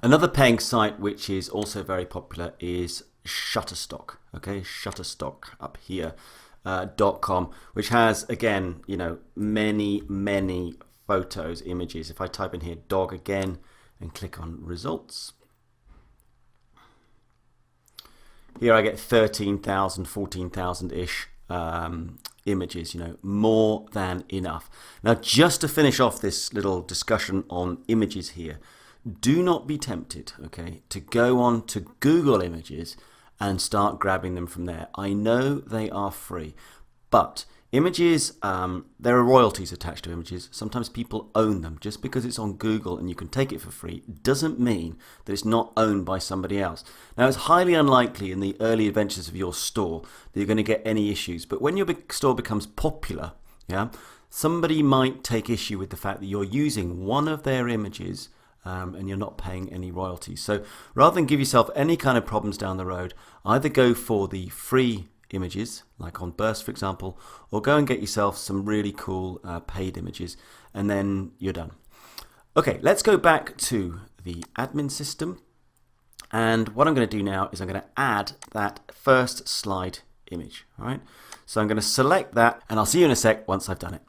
Another paying site which is also very popular is Shutterstock. Okay, Shutterstock up here .com, which has, again, you know, many photos, images. If I type in here dog again and click on results, here I get 13,000, 14,000-ish images, you know, more than enough. Now, just to finish off this little discussion on images here, do not be tempted, okay, to go on to Google Images and start grabbing them from there. I know they are free, but Images, there are royalties attached to images. Sometimes people own them. Just because it's on Google and you can take it for free doesn't mean that it's not owned by somebody else. Now, it's highly unlikely in the early adventures of your store that you're going to get any issues. But when your big store becomes popular, yeah, somebody might take issue with the fact that you're using one of their images and you're not paying any royalties. So rather than give yourself any kind of problems down the road, either go for the free images, like on Burst for example, or go and get yourself some really cool paid images, and then you're done. Okay, let's go back to the admin system, and what I'm going to do now is I'm going to add that first slide image. All right, so I'm going to select that, and I'll see you in a sec once I've done it.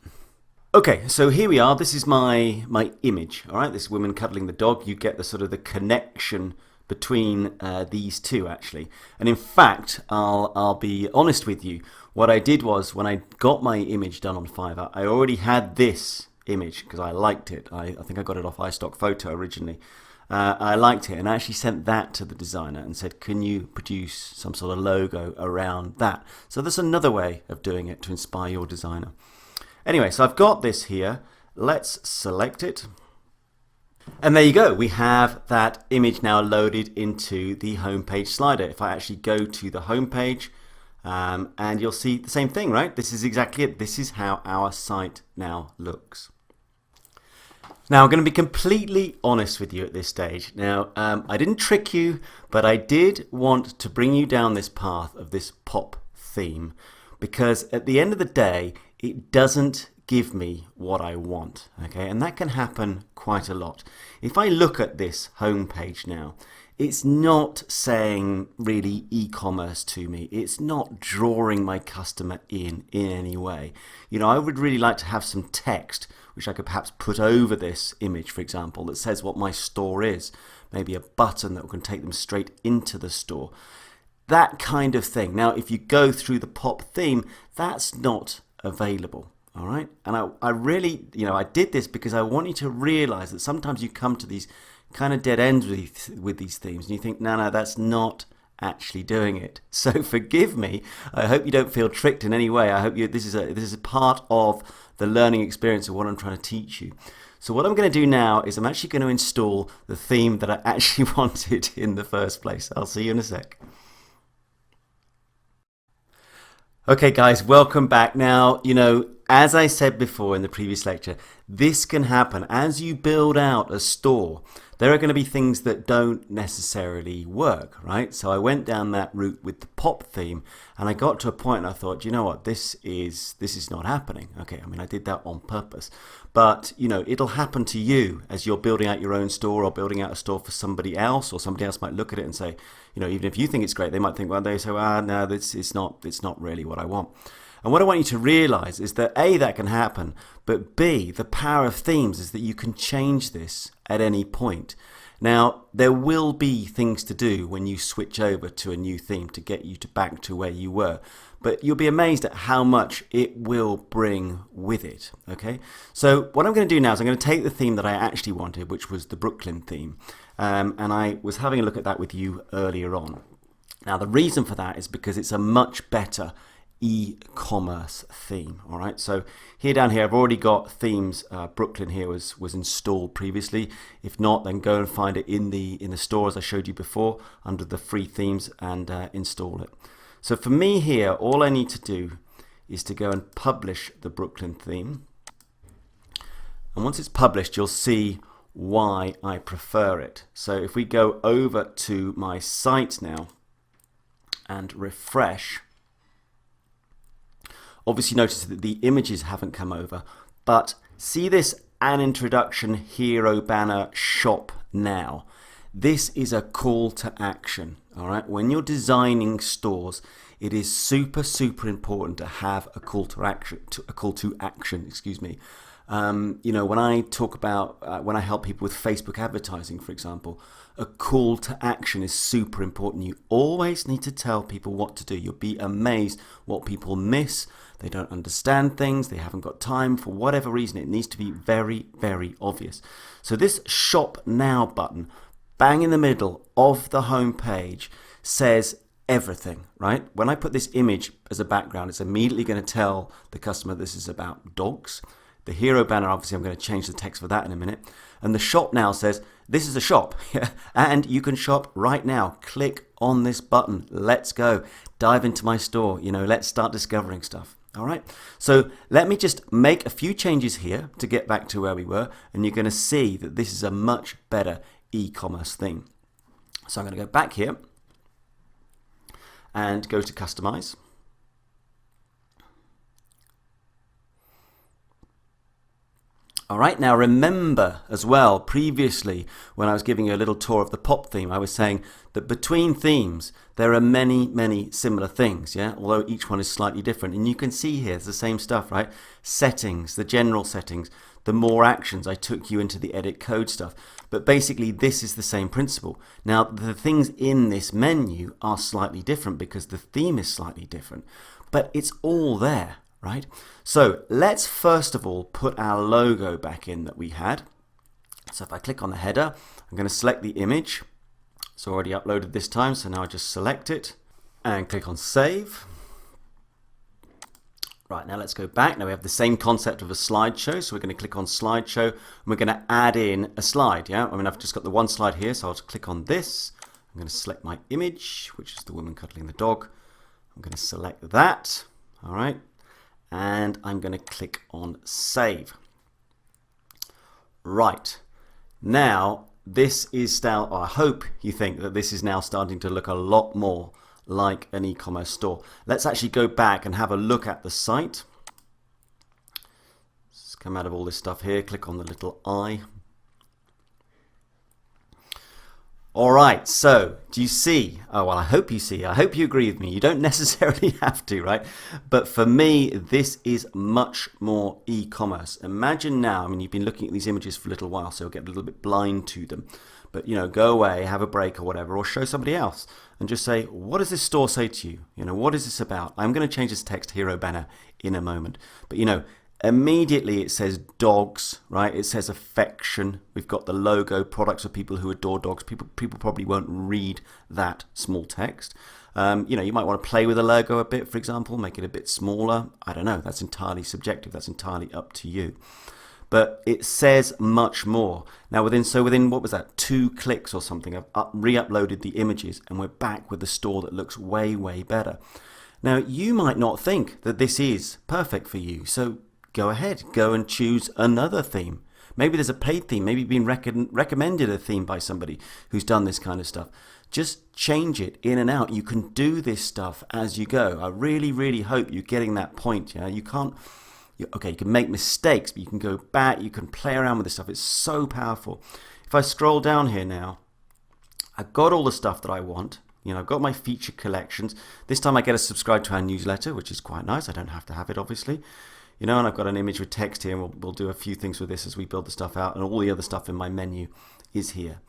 Okay, so here we are. This is my image. All right, this woman cuddling the dog. You get the sort of the connection between these two actually. And in fact, I'll be honest with you. What I did was when I got my image done on Fiverr, I already had this image because I liked it. I think I got it off iStock Photo originally. I liked it and I actually sent that to the designer and said, can you produce some sort of logo around that? So that's another way of doing it to inspire your designer. Anyway, so I've got this here. Let's select it. And there you go, we have that image now loaded into the homepage slider. If I actually go to the homepage, and you'll see the same thing, right? This is exactly it. This is how our site now looks. Now, I'm going to be completely honest with you at this stage. Now, I didn't trick you, but I did want to bring you down this path of this pop theme, because at the end of the day, it doesn't give me what I want, okay? And that can happen quite a lot. If I look at this homepage now, it's not saying really e-commerce to me. It's not drawing my customer in any way. You know, I would really like to have some text which I could perhaps put over this image, for example, that says what my store is. Maybe a button that can take them straight into the store. That kind of thing. Now, if you go through the pop theme, that's not available. All right, and I really, I did this because I want you to realize that sometimes you come to these kind of dead ends with these themes and you think, no, that's not actually doing it. So forgive me. I hope you don't feel tricked in any way. I hope this is a part of the learning experience of what I'm trying to teach you. So what I'm going to do now is I'm actually going to install the theme that I actually wanted in the first place. I'll see you in a sec. Okay guys, welcome back. Now, as I said before in the previous lecture, this can happen as you build out a store. There are going to be things that don't necessarily work, right? So I went down that route with the pop theme and I got to a point and I thought, you know what, this is not happening. Okay, I mean, I did that on purpose. But, it'll happen to you as you're building out your own store or building out a store for somebody else, or somebody else might look at it and say, even if you think it's great, they might think, well, they say, no, it's not really what I want. And what I want you to realize is that A, that can happen, but B, the power of themes is that you can change this at any point. Now, there will be things to do when you switch over to a new theme to get you back to where you were, but you'll be amazed at how much it will bring with it, okay? So what I'm going to do now is I'm going to take the theme that I actually wanted, which was the Brooklyn theme, and I was having a look at that with you earlier on. Now, the reason for that is because it's a much better e-commerce theme. All right, so down here I've already got themes. Brooklyn here was installed previously. If not, then go and find it in the store as I showed you before under the free themes and install it. So for me here, all I need to do is to go and publish the Brooklyn theme, and once it's published you'll see why I prefer it. So if we go over to my site now and refresh, obviously notice that the images haven't come over, but see this An Introduction Hero banner shop now. This is a call to action, all right? When you're designing stores, it is super, super important to have a call to action, excuse me. When I talk about, when I help people with Facebook advertising, for example, a call to action is super important. You always need to tell people what to do. You'll be amazed what people miss. They don't understand things. They haven't got time for whatever reason. It needs to be very, very obvious. So this Shop Now button, bang in the middle of the home page, says everything, right? When I put this image as a background, it's immediately going to tell the customer this is about dogs. The hero banner, obviously, I'm going to change the text for that in a minute. And the shop now says, this is a shop, and you can shop right now. Click on this button. Let's go. Dive into my store. Let's start discovering stuff. All right. So let me just make a few changes here to get back to where we were, and you're going to see that this is a much better e-commerce theme. So I'm going to go back here and go to Customize. All right, now remember as well, previously when I was giving you a little tour of the pop theme, I was saying that between themes, there are many, many similar things, yeah? Although each one is slightly different. And you can see here, it's the same stuff, right? Settings, the general settings, the more actions, I took you into the edit code stuff. But basically, this is the same principle. Now, the things in this menu are slightly different because the theme is slightly different, but it's all there. Right? So let's first of all put our logo back in that we had. So if I click on the header, I'm going to select the image. It's already uploaded this time, so now I just select it and click on save. Right, now let's go back. Now we have the same concept of a slideshow, so we're going to click on slideshow and we're going to add in a slide. Yeah, I mean, I've just got the one slide here, so I'll just click on this. I'm going to select my image, which is the woman cuddling the dog. I'm going to select that. All right. And I'm going to click on save. Right, now this is now, I hope you think that this is now starting to look a lot more like an e-commerce store. Let's actually go back and have a look at the site. Let's come out of all this stuff here, click on the little eye. All right, so do you see? Oh, well, I hope you see. I hope you agree with me. You don't necessarily have to, right? But for me, this is much more e-commerce. Imagine now, I mean, you've been looking at these images for a little while, so you'll get a little bit blind to them. But, go away, have a break or whatever, or show somebody else and just say, what does this store say to you? What is this about? I'm going to change this text hero banner in a moment. But, immediately it says dogs, right? It says affection. We've got the logo, products for people who adore dogs. People probably won't read that small text. You might want to play with the logo a bit, for example, make it a bit smaller. I don't know. That's entirely subjective. That's entirely up to you. But it says much more. Now within what was that, 2 clicks or something, I've re-uploaded the images and we're back with a store that looks way, way better. Now you might not think that this is perfect for you, so go ahead, go and choose another theme. Maybe there's a paid theme, maybe you've been recommended a theme by somebody who's done this kind of stuff. Just change it in and out. You can do this stuff as you go. I really, really hope you're getting that point. Yeah, you can make mistakes, but you can go back, you can play around with this stuff. It's so powerful. If I scroll down here now, I've got all the stuff that I want. I've got my feature collections. This time I get to subscribe to our newsletter, which is quite nice. I don't have to have it, obviously. And I've got an image with text here, and we'll do a few things with this as we build the stuff out, and all the other stuff in my menu is here.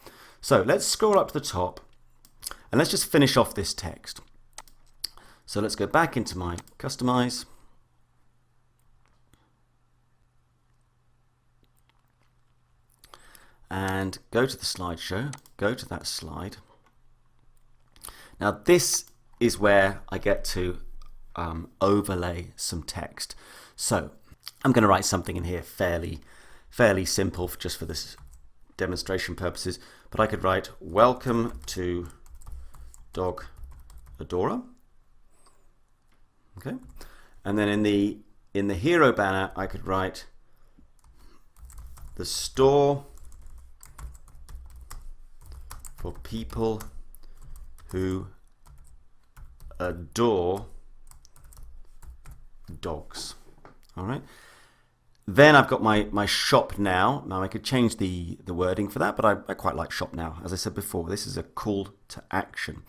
So let's scroll up to the top, and let's just finish off this text. So let's go back into my Customize. And go to the slideshow, go to that slide. Now this is where I get to overlay some text. So I'm going to write something in here fairly simple just for this demonstration purposes, but I could write welcome to Dog Adorer. Okay, and then in the hero banner I could write the store for people who adore dogs. All right. Then I've got my shop now. Now I could change the wording for that, but I quite like shop now. As I said before, this is a call to action.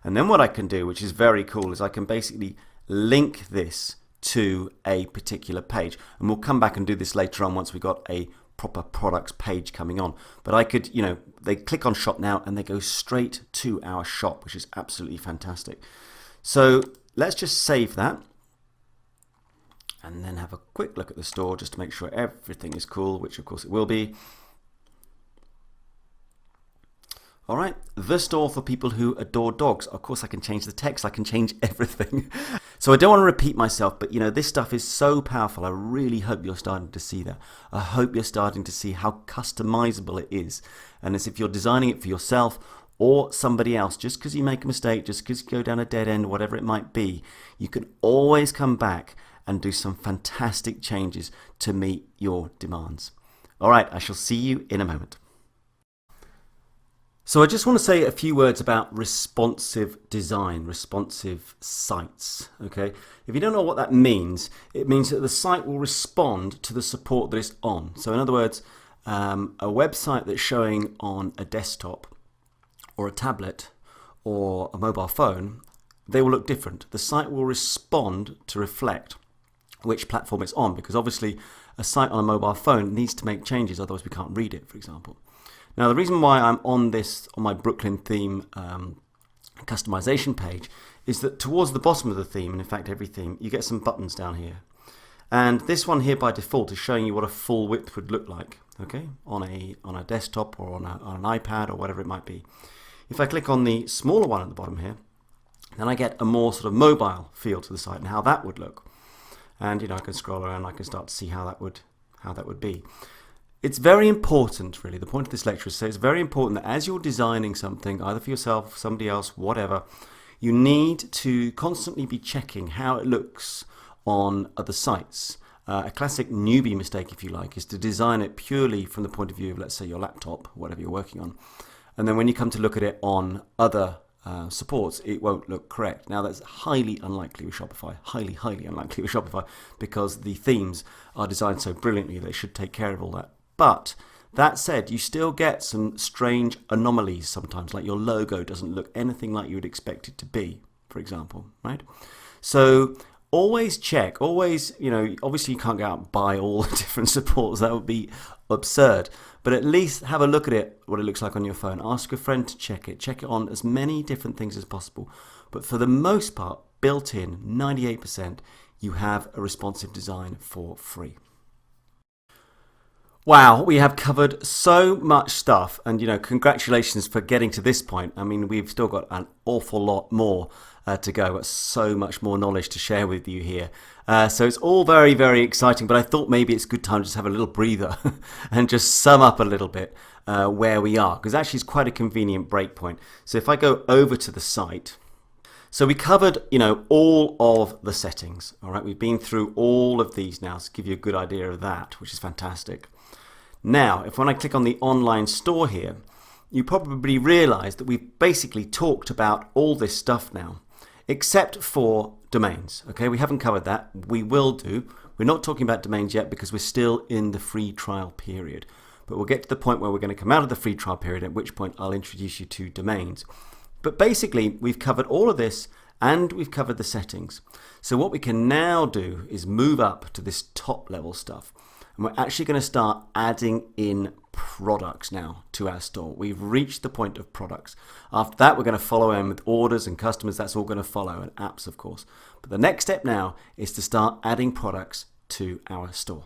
And then what I can do, which is very cool, is I can basically link this to a particular page. And we'll come back and do this later on once we've got a proper products page coming on. But I could, they click on shop now and they go straight to our shop, which is absolutely fantastic. So let's just save that and then have a quick look at the store just to make sure everything is cool, which of course it will be. All right, the store for people who adore dogs. Of course, I can change the text, I can change everything. So I don't want to repeat myself, but this stuff is so powerful. I really hope you're starting to see that. I hope you're starting to see how customizable it is. And as if you're designing it for yourself or somebody else, just because you make a mistake, just because you go down a dead end, whatever it might be, you can always come back and do some fantastic changes to meet your demands. All right, I shall see you in a moment. So I just want to say a few words about responsive design, responsive sites, okay? If you don't know what that means, it means that the site will respond to the support that it's on. So in other words, a website that's showing on a desktop or a tablet or a mobile phone, they will look different. The site will respond to reflect which platform it's on, because obviously a site on a mobile phone needs to make changes, otherwise we can't read it, for example. Now, the reason why I'm on my Brooklyn theme customization page is that towards the bottom of the theme, and in fact every theme, you get some buttons down here. And this one here by default is showing you what a full width would look like, okay, on a desktop or on an iPad or whatever it might be. If I click on the smaller one at the bottom here, then I get a more sort of mobile feel to the site and how that would look. And I can scroll around, I can start to see how that would be. It's very important, really, the point of this lecture is to say it's very important that as you're designing something, either for yourself, somebody else, whatever, you need to constantly be checking how it looks on other sites. A classic newbie mistake, if you like, is to design it purely from the point of view of, let's say, your laptop, whatever you're working on. And then when you come to look at it on other supports, it won't look correct. Now, that's highly unlikely with Shopify, highly unlikely with Shopify, because the themes are designed so brilliantly they should take care of all that. But that said, you still get some strange anomalies sometimes, like your logo doesn't look anything like you would expect it to be, for example, right? So always check, always, obviously you can't go out and buy all the different supports, that would be absurd, but at least have a look at it, what it looks like on your phone. Ask a friend to check it on as many different things as possible. But for the most part, built in, 98%, you have a responsive design for free. Wow, we have covered so much stuff, and congratulations for getting to this point. I mean, we've still got an awful lot more to go. Got so much more knowledge to share with you here. So it's all very, very exciting, but I thought maybe it's a good time to just have a little breather and just sum up a little bit where we are, because actually it's quite a convenient break point. So if I go over to the site, so we covered, all of the settings. All right, we've been through all of these now to give you a good idea of that, which is fantastic. Now, when I click on the online store here, you probably realize that we've basically talked about all this stuff now, except for domains. Okay, we haven't covered that. We will do. We're not talking about domains yet because we're still in the free trial period. But we'll get to the point where we're going to come out of the free trial period, at which point I'll introduce you to domains. But basically, we've covered all of this and we've covered the settings. So what we can now do is move up to this top level stuff. And we're actually going to start adding in products now to our store. We've reached the point of products. After that, we're going to follow in with orders and customers. That's all going to follow, and apps, of course. But the next step now is to start adding products to our store.